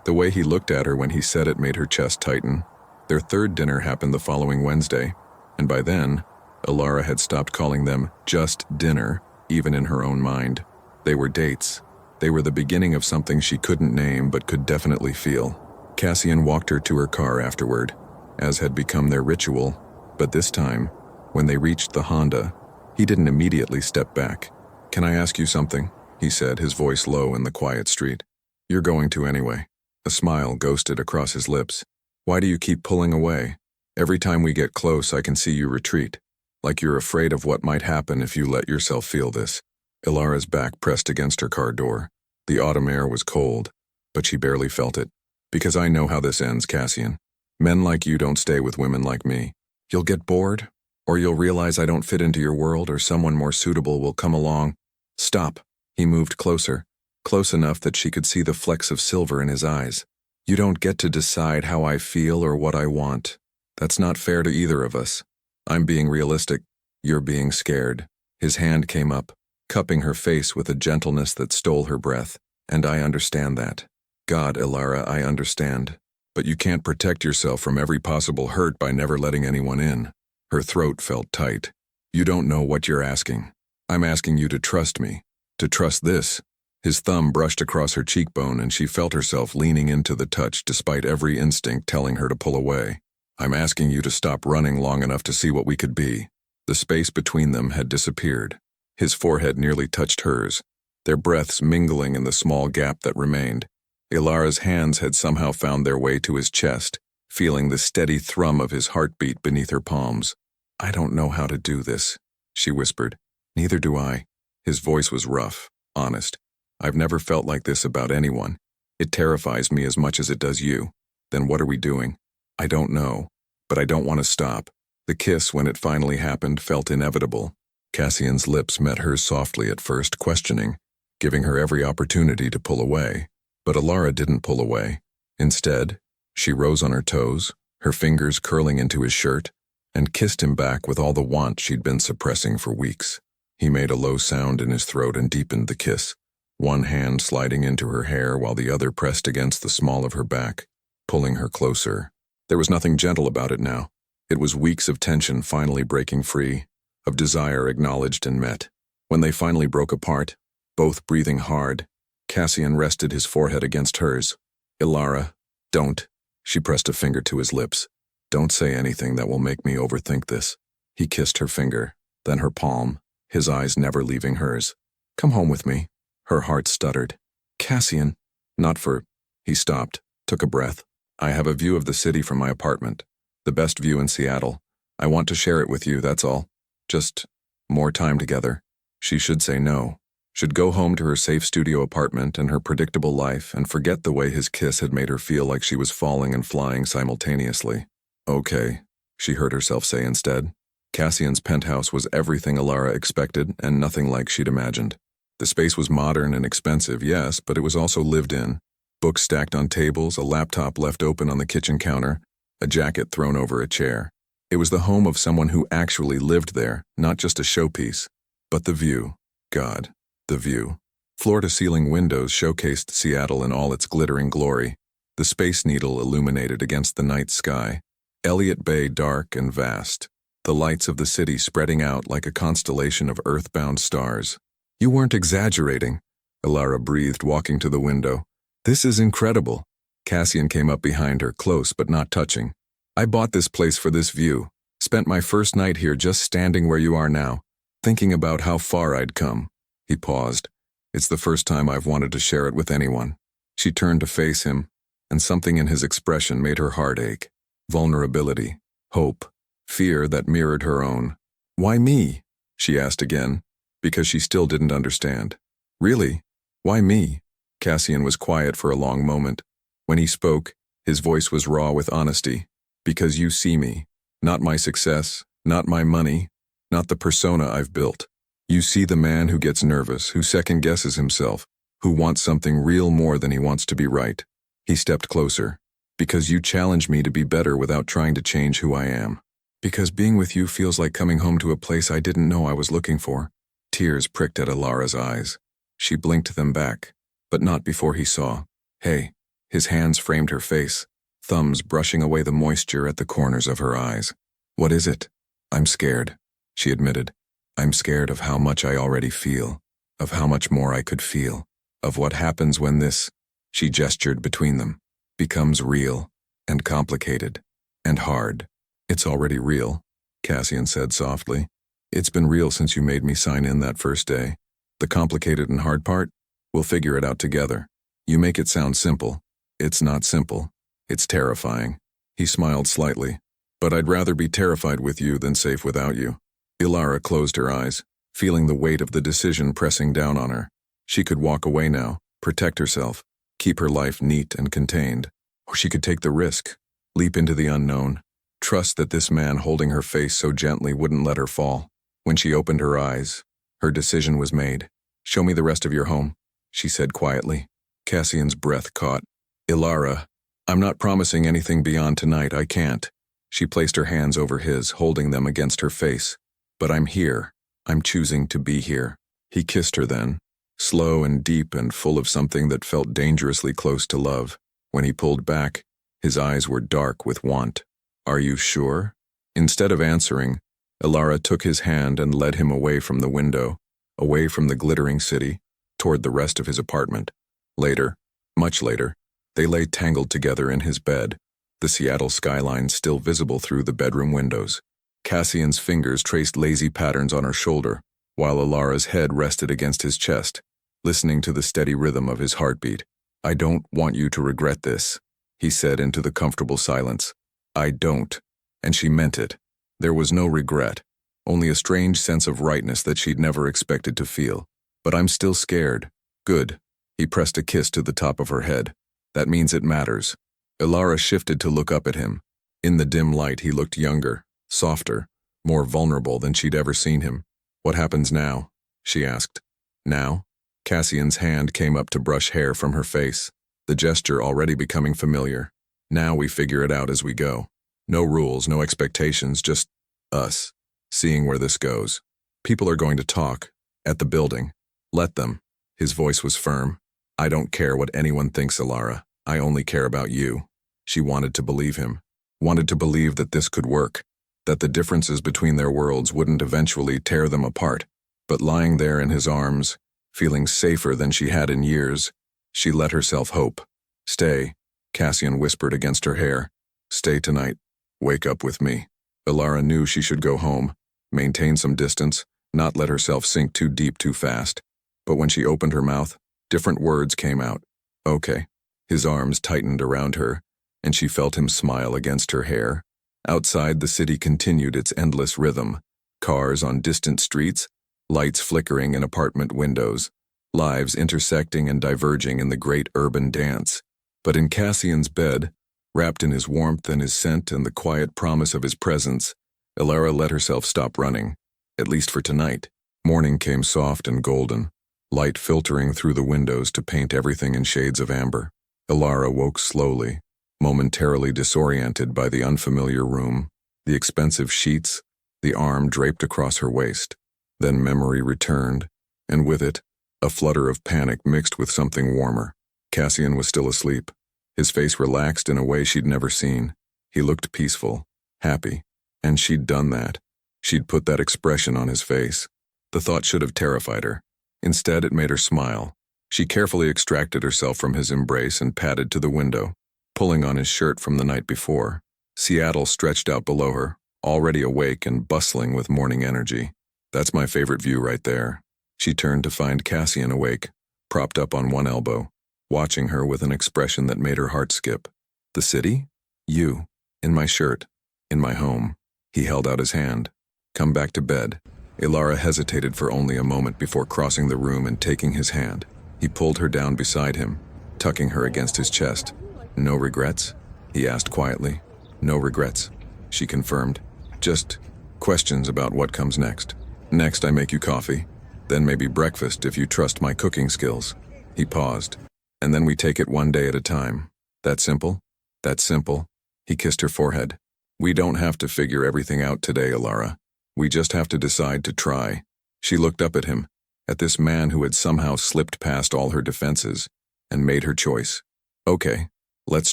The way he looked at her when he said it made her chest tighten. Their third dinner happened the following Wednesday, and by then, Elara had stopped calling them just dinner, even in her own mind. They were dates. They were the beginning of something she couldn't name but could definitely feel. Cassian walked her to her car afterward, as had become their ritual, but this time, when they reached the Honda, he didn't immediately step back. "Can I ask you something?" he said, his voice low in the quiet street. "You're going to anyway." A smile ghosted across his lips. "Why do you keep pulling away? Every time we get close, I can see you retreat. Like you're afraid of what might happen if you let yourself feel this." Elara's back pressed against her car door. The autumn air was cold, but she barely felt it. "Because I know how this ends, Cassian. Men like you don't stay with women like me. You'll get bored, or you'll realize I don't fit into your world, or someone more suitable will come along." "Stop." He moved closer, close enough that she could see the flecks of silver in his eyes. "You don't get to decide how I feel or what I want. That's not fair to either of us. I'm being realistic. You're being scared." His hand came up, cupping her face with a gentleness that stole her breath. "And I understand that. God, Elara, I understand. But you can't protect yourself from every possible hurt by never letting anyone in." Her throat felt tight. "You don't know what you're asking. I'm asking you to trust me. To trust this." His thumb brushed across her cheekbone and she felt herself leaning into the touch despite every instinct telling her to pull away. "I'm asking you to stop running long enough to see what we could be." The space between them had disappeared. His forehead nearly touched hers, their breaths mingling in the small gap that remained. Elara's hands had somehow found their way to his chest, feeling the steady thrum of his heartbeat beneath her palms. "I don't know how to do this," she whispered. "Neither do I." His voice was rough, honest. "I've never felt like this about anyone. It terrifies me as much as it does you." "Then what are we doing?" "I don't know, but I don't want to stop." The kiss, when it finally happened, felt inevitable. Cassian's lips met hers softly at first, questioning, giving her every opportunity to pull away. But Elara didn't pull away. Instead, she rose on her toes, her fingers curling into his shirt, and kissed him back with all the want she'd been suppressing for weeks. He made a low sound in his throat and deepened the kiss, one hand sliding into her hair while the other pressed against the small of her back, pulling her closer. There was nothing gentle about it now. It was weeks of tension finally breaking free, of desire acknowledged and met. When they finally broke apart, both breathing hard, Cassian rested his forehead against hers. "Elara, don't." She pressed a finger to his lips. "Don't say anything that will make me overthink this." He kissed her finger, then her palm, his eyes never leaving hers. "Come home with me." Her heart stuttered. Cassian. Not for... He stopped, took a breath. I have a view of the city from my apartment. The best view in Seattle. I want to share it with you, that's all. Just more time together. She should say no. Should go home to her safe studio apartment and her predictable life and forget the way his kiss had made her feel like she was falling and flying simultaneously. Okay, she heard herself say instead. Cassian's penthouse was everything Elara expected and nothing like she'd imagined. The space was modern and expensive, yes, but it was also lived in. Books stacked on tables, a laptop left open on the kitchen counter, a jacket thrown over a chair. It was the home of someone who actually lived there, not just a showpiece. But the view. God, the view. Floor-to-ceiling windows showcased Seattle in all its glittering glory. The Space Needle illuminated against the night sky. Elliott Bay dark and vast. The lights of the city spreading out like a constellation of earthbound stars. You weren't exaggerating, Elara breathed, walking to the window. This is incredible. Cassian came up behind her, close but not touching. I bought this place for this view. Spent my first night here just standing where you are now, thinking about how far I'd come. He paused. It's the first time I've wanted to share it with anyone. She turned to face him, and something in his expression made her heart ache. Vulnerability, hope, fear that mirrored her own. Why me? She asked again, because she still didn't understand. Really? Why me? Cassian was quiet for a long moment. When he spoke, his voice was raw with honesty. Because you see me. Not my success, not my money, not the persona I've built. You see the man who gets nervous, who second-guesses himself, who wants something real more than he wants to be right. He stepped closer. Because you challenge me to be better without trying to change who I am. Because being with you feels like coming home to a place I didn't know I was looking for. Tears pricked at Elara's eyes. She blinked them back, but not before he saw. Hey. His hands framed her face, thumbs brushing away the moisture at the corners of her eyes. What is it? I'm scared, she admitted. I'm scared of how much I already feel, of how much more I could feel, of what happens when this, she gestured between them, becomes real, and complicated, and hard. It's already real, Cassian said softly. It's been real since you made me sign in that first day. The complicated and hard part? We'll figure it out together. You make it sound simple. It's not simple. It's terrifying. He smiled slightly. But I'd rather be terrified with you than safe without you. Elara closed her eyes, feeling the weight of the decision pressing down on her. She could walk away now, protect herself, keep her life neat and contained. Or she could take the risk, leap into the unknown, trust that this man holding her face so gently wouldn't let her fall. When she opened her eyes, her decision was made. Show me the rest of your home, she said quietly. Cassian's breath caught. Elara, I'm not promising anything beyond tonight, I can't. She placed her hands over his, holding them against her face. But I'm here. I'm choosing to be here. He kissed her then, slow and deep and full of something that felt dangerously close to love. When he pulled back, his eyes were dark with want. Are you sure? Instead of answering, Elara took his hand and led him away from the window, away from the glittering city, toward the rest of his apartment. Later, much later, they lay tangled together in his bed, the Seattle skyline still visible through the bedroom windows. Cassian's fingers traced lazy patterns on her shoulder, while Elara's head rested against his chest, listening to the steady rhythm of his heartbeat. I don't want you to regret this, he said into the comfortable silence. I don't. And she meant it. There was no regret, only a strange sense of rightness that she'd never expected to feel. But I'm still scared. Good. He pressed a kiss to the top of her head. That means it matters. Elara shifted to look up at him. In the dim light, he looked younger, softer, more vulnerable than she'd ever seen him. What happens now? She asked. Now? Cassian's hand came up to brush hair from her face, the gesture already becoming familiar. Now we figure it out as we go. No rules, no expectations, just us, seeing where this goes. People are going to talk, at the building. Let them. His voice was firm. I don't care what anyone thinks, Elara. I only care about you. She wanted to believe him, wanted to believe that this could work, that the differences between their worlds wouldn't eventually tear them apart. But lying there in his arms, feeling safer than she had in years, she let herself hope. Stay, Cassian whispered against her hair. Stay tonight. Wake up with me. Elara knew she should go home, maintain some distance, not let herself sink too deep too fast. But when she opened her mouth, Different words came out. Okay. His arms tightened around her, and she felt him smile against her hair. Outside, the city continued its endless rhythm. Cars on distant streets, lights flickering in apartment windows, lives intersecting and diverging in the great urban dance. But in Cassian's bed, wrapped in his warmth and his scent and the quiet promise of his presence, Elara let herself stop running, at least for tonight. Morning came soft and golden, light filtering through the windows to paint everything in shades of amber. Elara woke slowly, momentarily disoriented by the unfamiliar room, the expensive sheets, the arm draped across her waist. Then memory returned, and with it, a flutter of panic mixed with something warmer. Cassian was still asleep. His face relaxed in a way she'd never seen. He looked peaceful, happy, and she'd done that. She'd put that expression on his face. The thought should have terrified her. Instead, it made her smile. She carefully extracted herself from his embrace and padded to the window, pulling on his shirt from the night before. Seattle stretched out below her, already awake and bustling with morning energy. That's my favorite view right there. She turned to find Cassian awake, propped up on one elbow, watching her with an expression that made her heart skip. The city? You. In my shirt. In my home. He held out his hand. Come back to bed. Elara hesitated for only a moment before crossing the room and taking his hand. He pulled her down beside him, tucking her against his chest. No regrets? He asked quietly. No regrets, she confirmed. Just questions about what comes next. Next, I make you coffee. Then maybe breakfast if you trust my cooking skills. He paused. And then we take it one day at a time. That simple? That simple. He kissed her forehead. We don't have to figure everything out today, Elara. We just have to decide to try. She looked up at him, at this man who had somehow slipped past all her defenses, and made her choice. Okay, let's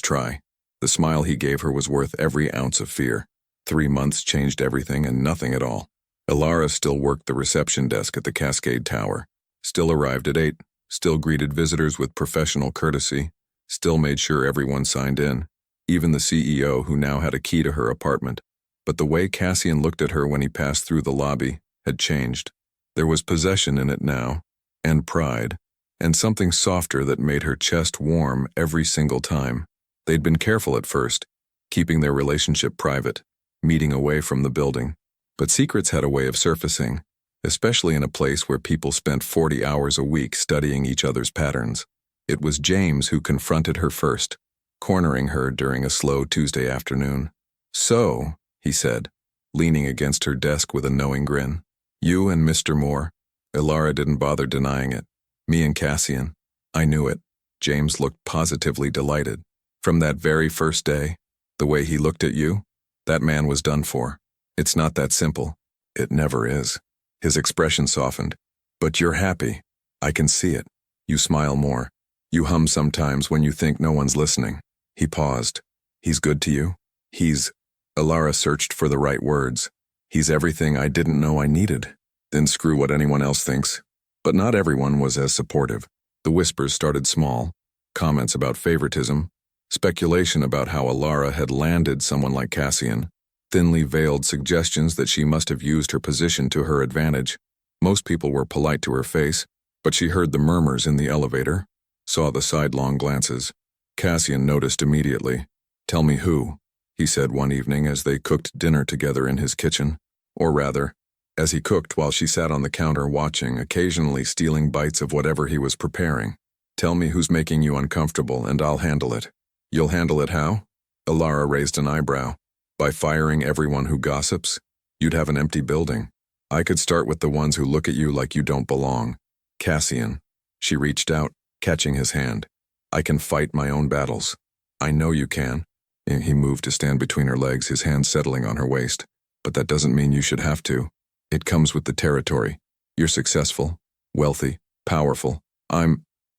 try. The smile he gave her was worth every ounce of fear. 3 months changed everything and nothing at all. Elara still worked the reception desk at the Cascade Tower, still arrived at 8, still greeted visitors with professional courtesy, still made sure everyone signed in, even the CEO who now had a key to her apartment. But the way Cassian looked at her when he passed through the lobby had changed. There was possession in it now, and pride, and something softer that made her chest warm every single time. They'd been careful at first, keeping their relationship private, meeting away from the building. But secrets had a way of surfacing, especially in a place where people spent 40 hours a week studying each other's patterns. It was James who confronted her first, cornering her during a slow Tuesday afternoon. So, he said, leaning against her desk with a knowing grin. You and Mr. Moore. Elara didn't bother denying it. Me and Cassian. I knew it. James looked positively delighted. From that very first day, the way he looked at you, that man was done for. It's not that simple. It never is. His expression softened. But you're happy. I can see it. You smile more. You hum sometimes when you think no one's listening. He paused. He's good to you? Elara searched for the right words. He's everything I didn't know I needed. Then screw what anyone else thinks. But not everyone was as supportive. The whispers started small. Comments about favoritism. Speculation about how Elara had landed someone like Cassian. Thinly veiled suggestions that she must have used her position to her advantage. Most people were polite to her face, but she heard the murmurs in the elevator, saw the sidelong glances. Cassian noticed immediately. Tell me who, he said one evening as they cooked dinner together in his kitchen. Or rather, as he cooked while she sat on the counter watching, occasionally stealing bites of whatever he was preparing. Tell me who's making you uncomfortable and I'll handle it. You'll handle it how? Elara raised an eyebrow. By firing everyone who gossips? You'd have an empty building. I could start with the ones who look at you like you don't belong. Cassian. She reached out, catching his hand. I can fight my own battles. I know you can. He moved to stand between her legs, his hand settling on her waist. But that doesn't mean you should have to. It comes with the territory. You're successful, wealthy, powerful.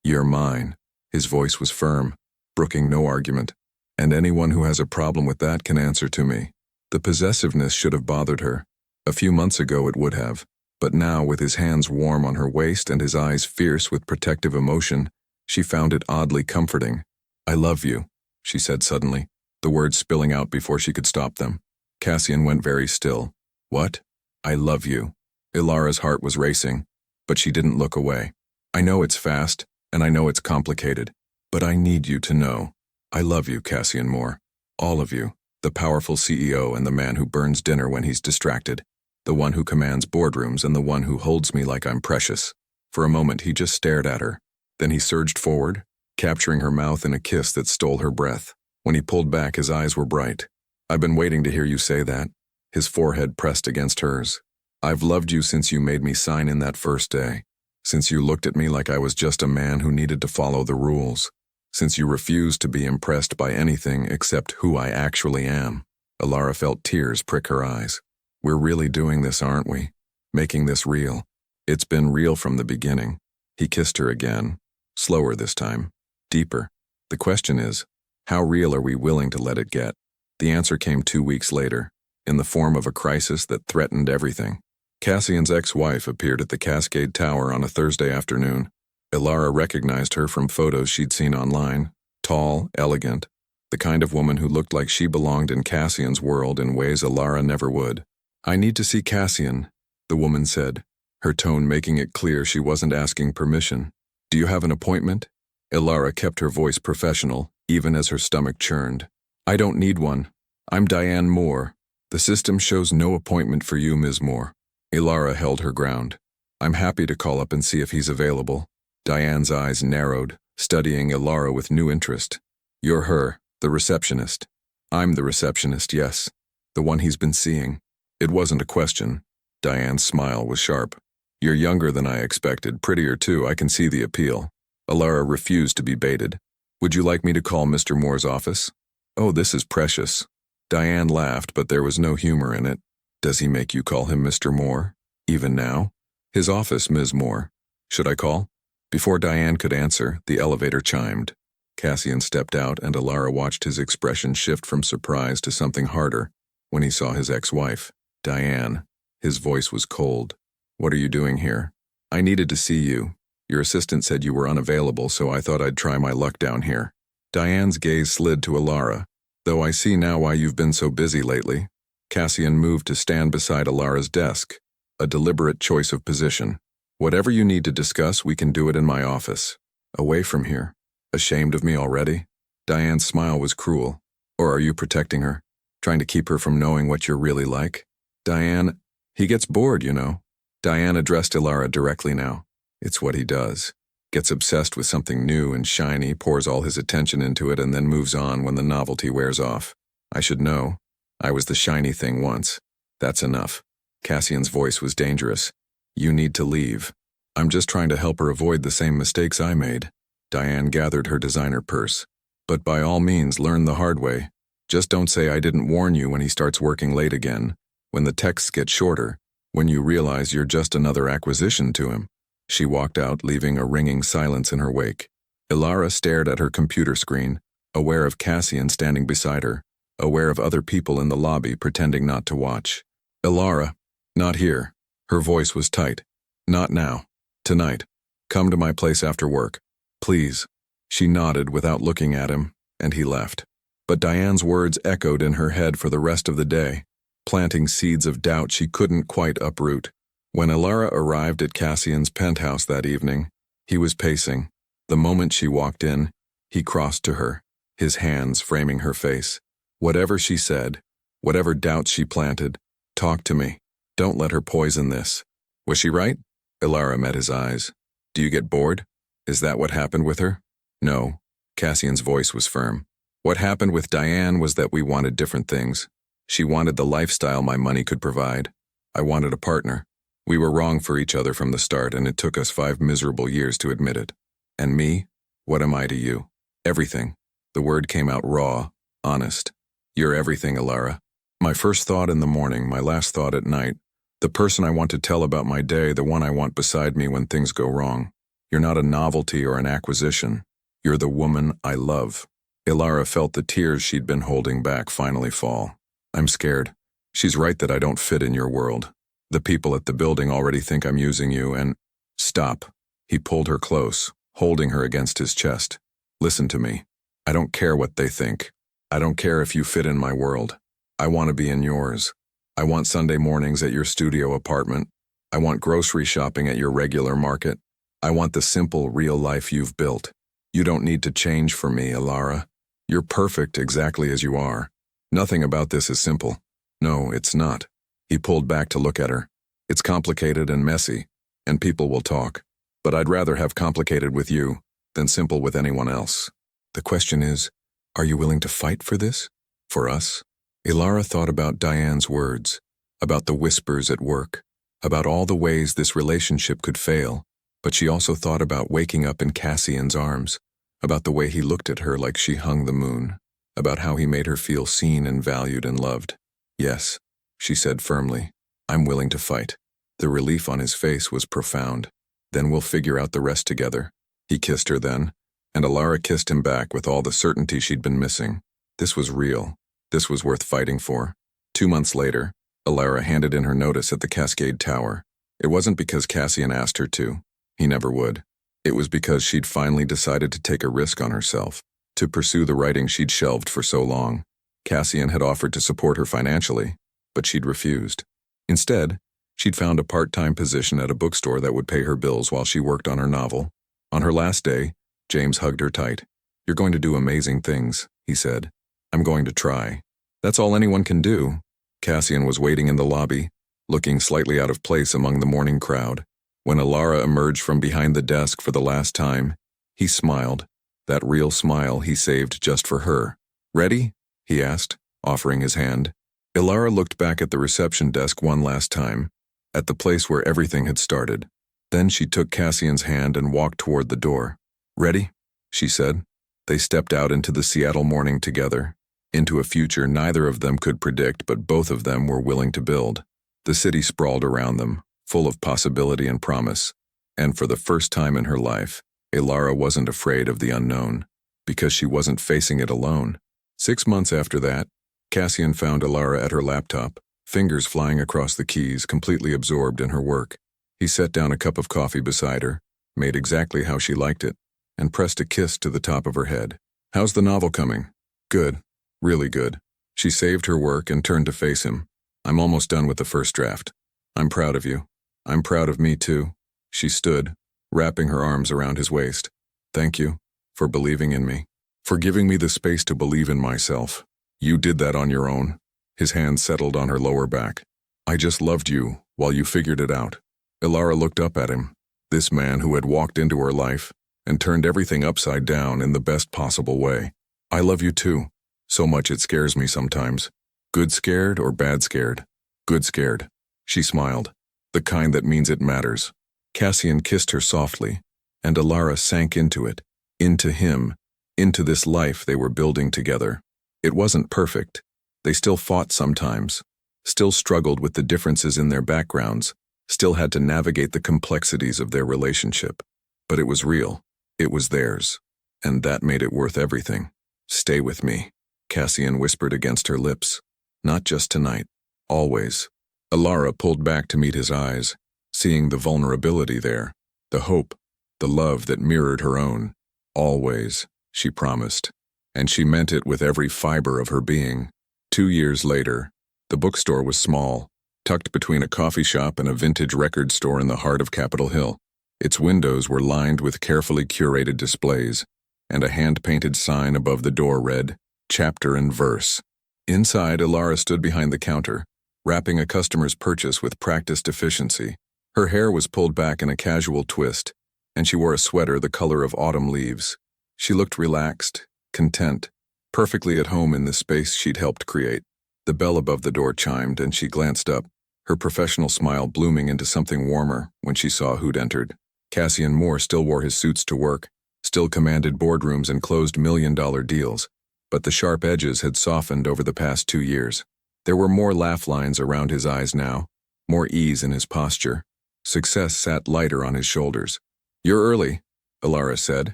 You're mine. His voice was firm, brooking no argument. And anyone who has a problem with that can answer to me. The possessiveness should have bothered her. A few months ago it would have. But now, with his hands warm on her waist and his eyes fierce with protective emotion, she found it oddly comforting. I love you, she said suddenly, the words spilling out before she could stop them. Cassian went very still. What? I love you. Elara's heart was racing, but she didn't look away. I know it's fast, and I know it's complicated, but I need you to know. I love you, Cassian Moore. All of you. The powerful CEO and the man who burns dinner when he's distracted. The one who commands boardrooms and the one who holds me like I'm precious. For a moment, he just stared at her. Then he surged forward, capturing her mouth in a kiss that stole her breath. When he pulled back, his eyes were bright. I've been waiting to hear you say that. His forehead pressed against hers. I've loved you since you made me sign in that first day. Since you looked at me like I was just a man who needed to follow the rules. Since you refused to be impressed by anything except who I actually am. Elara felt tears prick her eyes. We're really doing this, aren't we? Making this real. It's been real from the beginning. He kissed her again. Slower this time. Deeper. The question is, how real are we willing to let it get? The answer came 2 weeks later, in the form of a crisis that threatened everything. Cassian's ex-wife appeared at the Cascade Tower on a Thursday afternoon. Elara recognized her from photos she'd seen online. Tall, elegant, the kind of woman who looked like she belonged in Cassian's world in ways Elara never would. I need to see Cassian, the woman said, her tone making it clear she wasn't asking permission. Do you have an appointment? Elara kept her voice professional, even as her stomach churned. I don't need one. I'm Diane Moore. The system shows no appointment for you, Ms. Moore. Elara held her ground. I'm happy to call up and see if he's available. Diane's eyes narrowed, studying Elara with new interest. You're her, the receptionist. I'm the receptionist, yes. The one he's been seeing. It wasn't a question. Diane's smile was sharp. You're younger than I expected, prettier too, I can see the appeal. Elara refused to be baited. Would you like me to call Mr. Moore's office? Oh, this is precious. Diane laughed, but there was no humor in it. Does he make you call him Mr. Moore? Even now? His office, Ms. Moore. Should I call? Before Diane could answer, the elevator chimed. Cassian stepped out and Elara watched his expression shift from surprise to something harder when he saw his ex-wife, Diane. His voice was cold. What are you doing here? I needed to see you. Your assistant said you were unavailable, so I thought I'd try my luck down here. Diane's gaze slid to Elara. Though I see now why you've been so busy lately. Cassian moved to stand beside Elara's desk, a deliberate choice of position. Whatever you need to discuss, we can do it in my office. Away from here. Ashamed of me already? Diane's smile was cruel. Or are you protecting her? Trying to keep her from knowing what you're really like? Diane, he gets bored, you know. Diane addressed Elara directly now. It's what he does. Gets obsessed with something new and shiny, pours all his attention into it, and then moves on when the novelty wears off. I should know. I was the shiny thing once. That's enough. Cassian's voice was dangerous. You need to leave. I'm just trying to help her avoid the same mistakes I made. Diane gathered her designer purse. But by all means, learn the hard way. Just don't say I didn't warn you when he starts working late again. When the texts get shorter. When you realize you're just another acquisition to him. She walked out, leaving a ringing silence in her wake. Elara stared at her computer screen, aware of Cassian standing beside her, aware of other people in the lobby pretending not to watch. Elara, not here. Her voice was tight. Not now. Tonight. Come to my place after work. Please. She nodded without looking at him, and he left. But Diane's words echoed in her head for the rest of the day, planting seeds of doubt she couldn't quite uproot. When Elara arrived at Cassian's penthouse that evening, he was pacing. The moment she walked in, he crossed to her, his hands framing her face. Whatever she said, whatever doubts she planted, talk to me. Don't let her poison this. Was she right? Elara met his eyes. Do you get bored? Is that what happened with her? No. Cassian's voice was firm. What happened with Diane was that we wanted different things. She wanted the lifestyle my money could provide. I wanted a partner. We were wrong for each other from the start, and it took us 5 miserable years to admit it. And me? What am I to you? Everything. The word came out raw, honest. You're everything, Elara. My first thought in the morning, my last thought at night. The person I want to tell about my day, the one I want beside me when things go wrong. You're not a novelty or an acquisition. You're the woman I love. Elara felt the tears she'd been holding back finally fall. I'm scared. She's right that I don't fit in your world. The people at the building already think I'm using you and… Stop. He pulled her close, holding her against his chest. Listen to me. I don't care what they think. I don't care if you fit in my world. I want to be in yours. I want Sunday mornings at your studio apartment. I want grocery shopping at your regular market. I want the simple, real life you've built. You don't need to change for me, Elara. You're perfect exactly as you are. Nothing about this is simple. No, it's not. He pulled back to look at her. It's complicated and messy, and people will talk. But I'd rather have complicated with you than simple with anyone else. The question is, are you willing to fight for this? For us? Elara thought about Diane's words, about the whispers at work, about all the ways this relationship could fail, but she also thought about waking up in Cassian's arms, about the way he looked at her like she hung the moon, about how he made her feel seen and valued and loved. Yes, she said firmly, I'm willing to fight. The relief on his face was profound. Then we'll figure out the rest together. He kissed her then, and Elara kissed him back with all the certainty she'd been missing. This was real. This was worth fighting for. 2 months later, Elara handed in her notice at the Cascade Tower. It wasn't because Cassian asked her to. He never would. It was because she'd finally decided to take a risk on herself, to pursue the writing she'd shelved for so long. Cassian had offered to support her financially, but she'd refused. Instead, she'd found a part-time position at a bookstore that would pay her bills while she worked on her novel. On her last day, James hugged her tight. You're going to do amazing things, he said. I'm going to try. That's all anyone can do. Cassian was waiting in the lobby, looking slightly out of place among the morning crowd. When Elara emerged from behind the desk for the last time, he smiled, that real smile he saved just for her. Ready? He asked, offering his hand. Elara looked back at the reception desk one last time, at the place where everything had started. Then she took Cassian's hand and walked toward the door. Ready? She said. They stepped out into the Seattle morning together, into a future neither of them could predict but both of them were willing to build. The city sprawled around them, full of possibility and promise, and for the first time in her life, Elara wasn't afraid of the unknown, because she wasn't facing it alone. 6 months after that, Cassian found Elara at her laptop, fingers flying across the keys, completely absorbed in her work. He set down a cup of coffee beside her, made exactly how she liked it, and pressed a kiss to the top of her head. How's the novel coming? Good. Really good. She saved her work and turned to face him. I'm almost done with the first draft. I'm proud of you. I'm proud of me too. She stood, wrapping her arms around his waist. Thank you for believing in me, for giving me the space to believe in myself. You did that on your own. His hand settled on her lower back. I just loved you while you figured it out. Elara looked up at him, this man who had walked into her life and turned everything upside down in the best possible way. I love you too. So much it scares me sometimes. Good scared or bad scared? Good scared. She smiled. The kind that means it matters. Cassian kissed her softly, and Elara sank into it, into him, into this life they were building together. It wasn't perfect. They still fought sometimes, still struggled with the differences in their backgrounds, still had to navigate the complexities of their relationship. But it was real. It was theirs. And that made it worth everything. Stay with me, Cassian whispered against her lips. Not just tonight. Always. Elara pulled back to meet his eyes, seeing the vulnerability there, the hope, the love that mirrored her own. Always, she promised. And she meant it with every fiber of her being. 2 years later, the bookstore was small, tucked between a coffee shop and a vintage record store in the heart of Capitol Hill. Its windows were lined with carefully curated displays, and a hand-painted sign above the door read, Chapter and Verse. Inside, Elara stood behind the counter, wrapping a customer's purchase with practiced efficiency. Her hair was pulled back in a casual twist, and she wore a sweater the color of autumn leaves. She looked relaxed, content, perfectly at home in the space she'd helped create. The bell above the door chimed, and she glanced up, her professional smile blooming into something warmer when she saw who'd entered. Cassian Moore still wore his suits to work, still commanded boardrooms and closed million-dollar deals, but the sharp edges had softened over the past 2 years. There were more laugh lines around his eyes now, more ease in his posture. Success sat lighter on his shoulders. You're early, Elara said,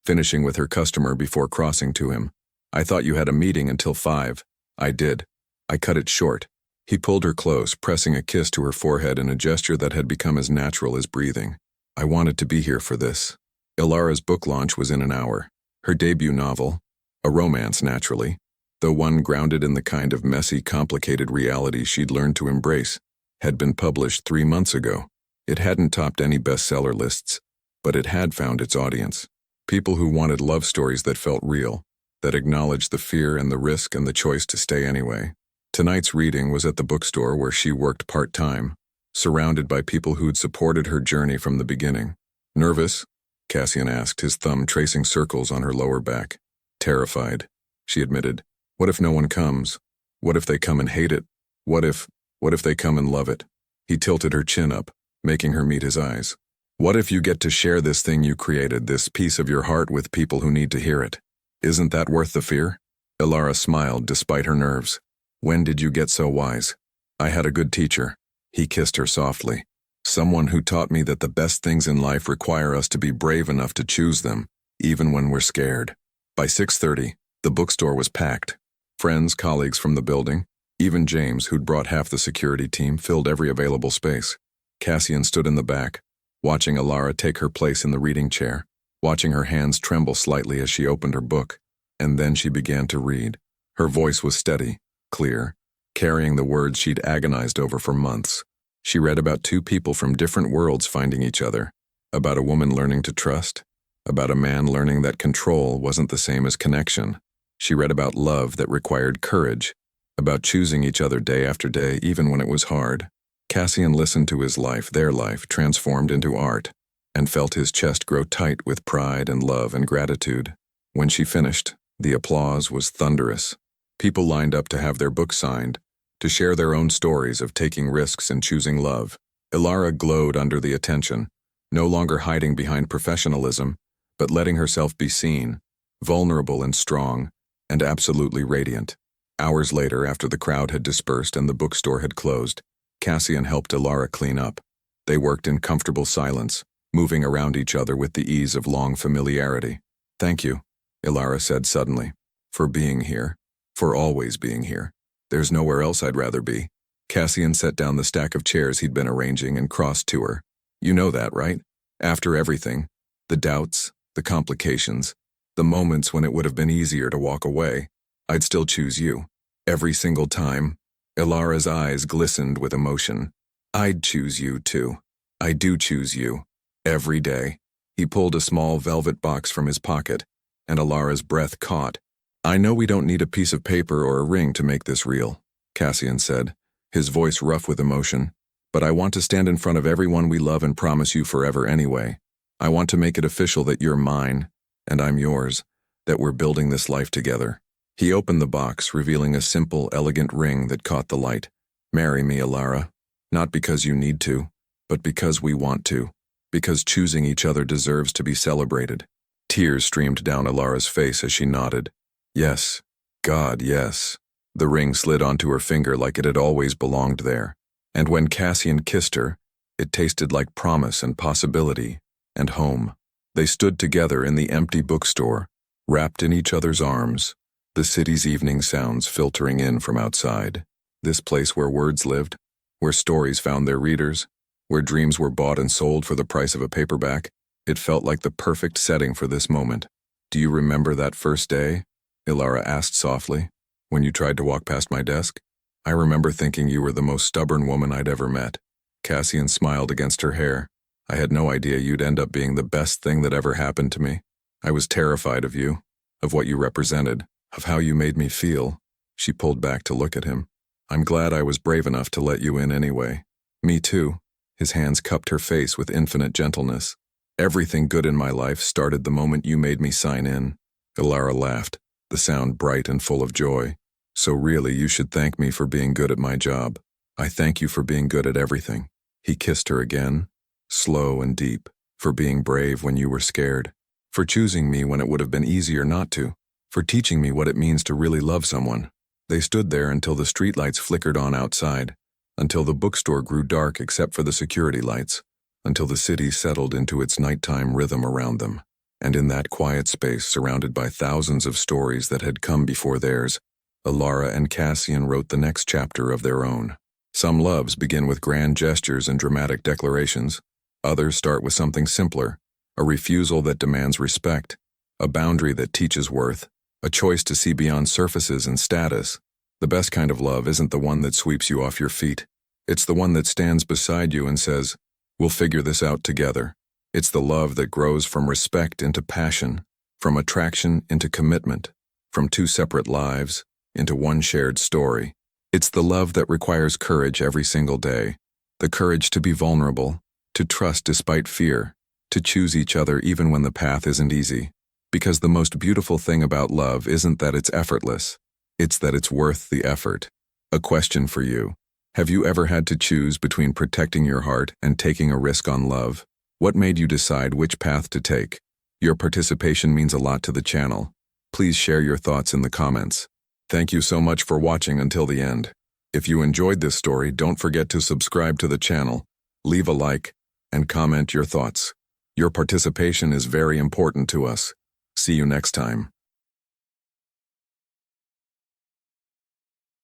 finishing with her customer before crossing to him. I thought you had a meeting until 5. I did. I cut it short. He pulled her close, pressing a kiss to her forehead in a gesture that had become as natural as breathing. I wanted to be here for this. Elara's book launch was in an hour. Her debut novel, a romance naturally, though one grounded in the kind of messy, complicated reality she'd learned to embrace, had been published 3 months ago. It hadn't topped any bestseller lists, but it had found its audience. People who wanted love stories that felt real, that acknowledged the fear and the risk and the choice to stay anyway. Tonight's reading was at the bookstore where she worked part-time, surrounded by people who'd supported her journey from the beginning. Nervous? Cassian asked, his thumb tracing circles on her lower back. Terrified, she admitted. What if no one comes? What if they come and hate it? What if they come and love it? He tilted her chin up, making her meet his eyes. What if you get to share this thing you created, this piece of your heart, with people who need to hear it? Isn't that worth the fear? Elara smiled despite her nerves. When did you get so wise? I had a good teacher. He kissed her softly. Someone who taught me that the best things in life require us to be brave enough to choose them, even when we're scared. By 6:30, the bookstore was packed. Friends, colleagues from the building, even James, who'd brought half the security team, filled every available space. Cassian stood in the back, watching Elara take her place in the reading chair, watching her hands tremble slightly as she opened her book, and then she began to read. Her voice was steady, clear, carrying the words she'd agonized over for months. She read about two people from different worlds finding each other, about a woman learning to trust, about a man learning that control wasn't the same as connection. She read about love that required courage, about choosing each other day after day even when it was hard. Cassian listened to his life, their life, transformed into art, and felt his chest grow tight with pride and love and gratitude. When she finished, the applause was thunderous. People lined up to have their books signed, to share their own stories of taking risks and choosing love. Elara glowed under the attention, no longer hiding behind professionalism, but letting herself be seen, vulnerable and strong, and absolutely radiant. Hours later, after the crowd had dispersed and the bookstore had closed, Cassian helped Elara clean up. They worked in comfortable silence, moving around each other with the ease of long familiarity. Thank you, Elara said suddenly, for being here, for always being here. There's nowhere else I'd rather be. Cassian set down the stack of chairs he'd been arranging and crossed to her. You know that, right? After everything, the doubts, the complications, the moments when it would have been easier to walk away, I'd still choose you. Every single time. Elara's eyes glistened with emotion. I'd choose you too. I do choose you. Every day. He pulled a small velvet box from his pocket, and Elara's breath caught. I know we don't need a piece of paper or a ring to make this real, Cassian said, his voice rough with emotion. But I want to stand in front of everyone we love and promise you forever anyway. I want to make it official that you're mine, and I'm yours, that we're building this life together. He opened the box, revealing a simple, elegant ring that caught the light. Marry me, Elara. Not because you need to, but because we want to. Because choosing each other deserves to be celebrated. Tears streamed down Elara's face as she nodded. Yes. God, yes. The ring slid onto her finger like it had always belonged there. And when Cassian kissed her, it tasted like promise and possibility and home. They stood together in the empty bookstore, wrapped in each other's arms, the city's evening sounds filtering in from outside. This place where words lived, where stories found their readers, where dreams were bought and sold for the price of a paperback, it felt like the perfect setting for this moment. Do you remember that first day? Elara asked softly, when you tried to walk past my desk? I remember thinking you were the most stubborn woman I'd ever met. Cassian smiled against her hair. I had no idea you'd end up being the best thing that ever happened to me. I was terrified of you, of what you represented, of how you made me feel. She pulled back to look at him. I'm glad I was brave enough to let you in anyway. Me too. His hands cupped her face with infinite gentleness. Everything good in my life started the moment you made me sign in. Elara laughed, the sound bright and full of joy. So really, you should thank me for being good at my job. I thank you for being good at everything. He kissed her again, slow and deep, for being brave when you were scared, for choosing me when it would have been easier not to, for teaching me what it means to really love someone. They stood there until the streetlights flickered on outside, until the bookstore grew dark except for the security lights, until the city settled into its nighttime rhythm around them. And in that quiet space, surrounded by thousands of stories that had come before theirs, Elara and Cassian wrote the next chapter of their own. Some loves begin with grand gestures and dramatic declarations. Others start with something simpler, a refusal that demands respect, a boundary that teaches worth, a choice to see beyond surfaces and status. The best kind of love isn't the one that sweeps you off your feet. It's the one that stands beside you and says, we'll figure this out together. It's the love that grows from respect into passion, from attraction into commitment, from two separate lives into one shared story. It's the love that requires courage every single day, the courage to be vulnerable, to trust despite fear, to choose each other even when the path isn't easy. Because the most beautiful thing about love isn't that it's effortless, it's that it's worth the effort. A question for you. Have you ever had to choose between protecting your heart and taking a risk on love? What made you decide which path to take? Your participation means a lot to the channel. Please share your thoughts in the comments. Thank you so much for watching until the end. If you enjoyed this story, don't forget to subscribe to the channel, leave a like, and comment your thoughts. Your participation is very important to us. See you next time.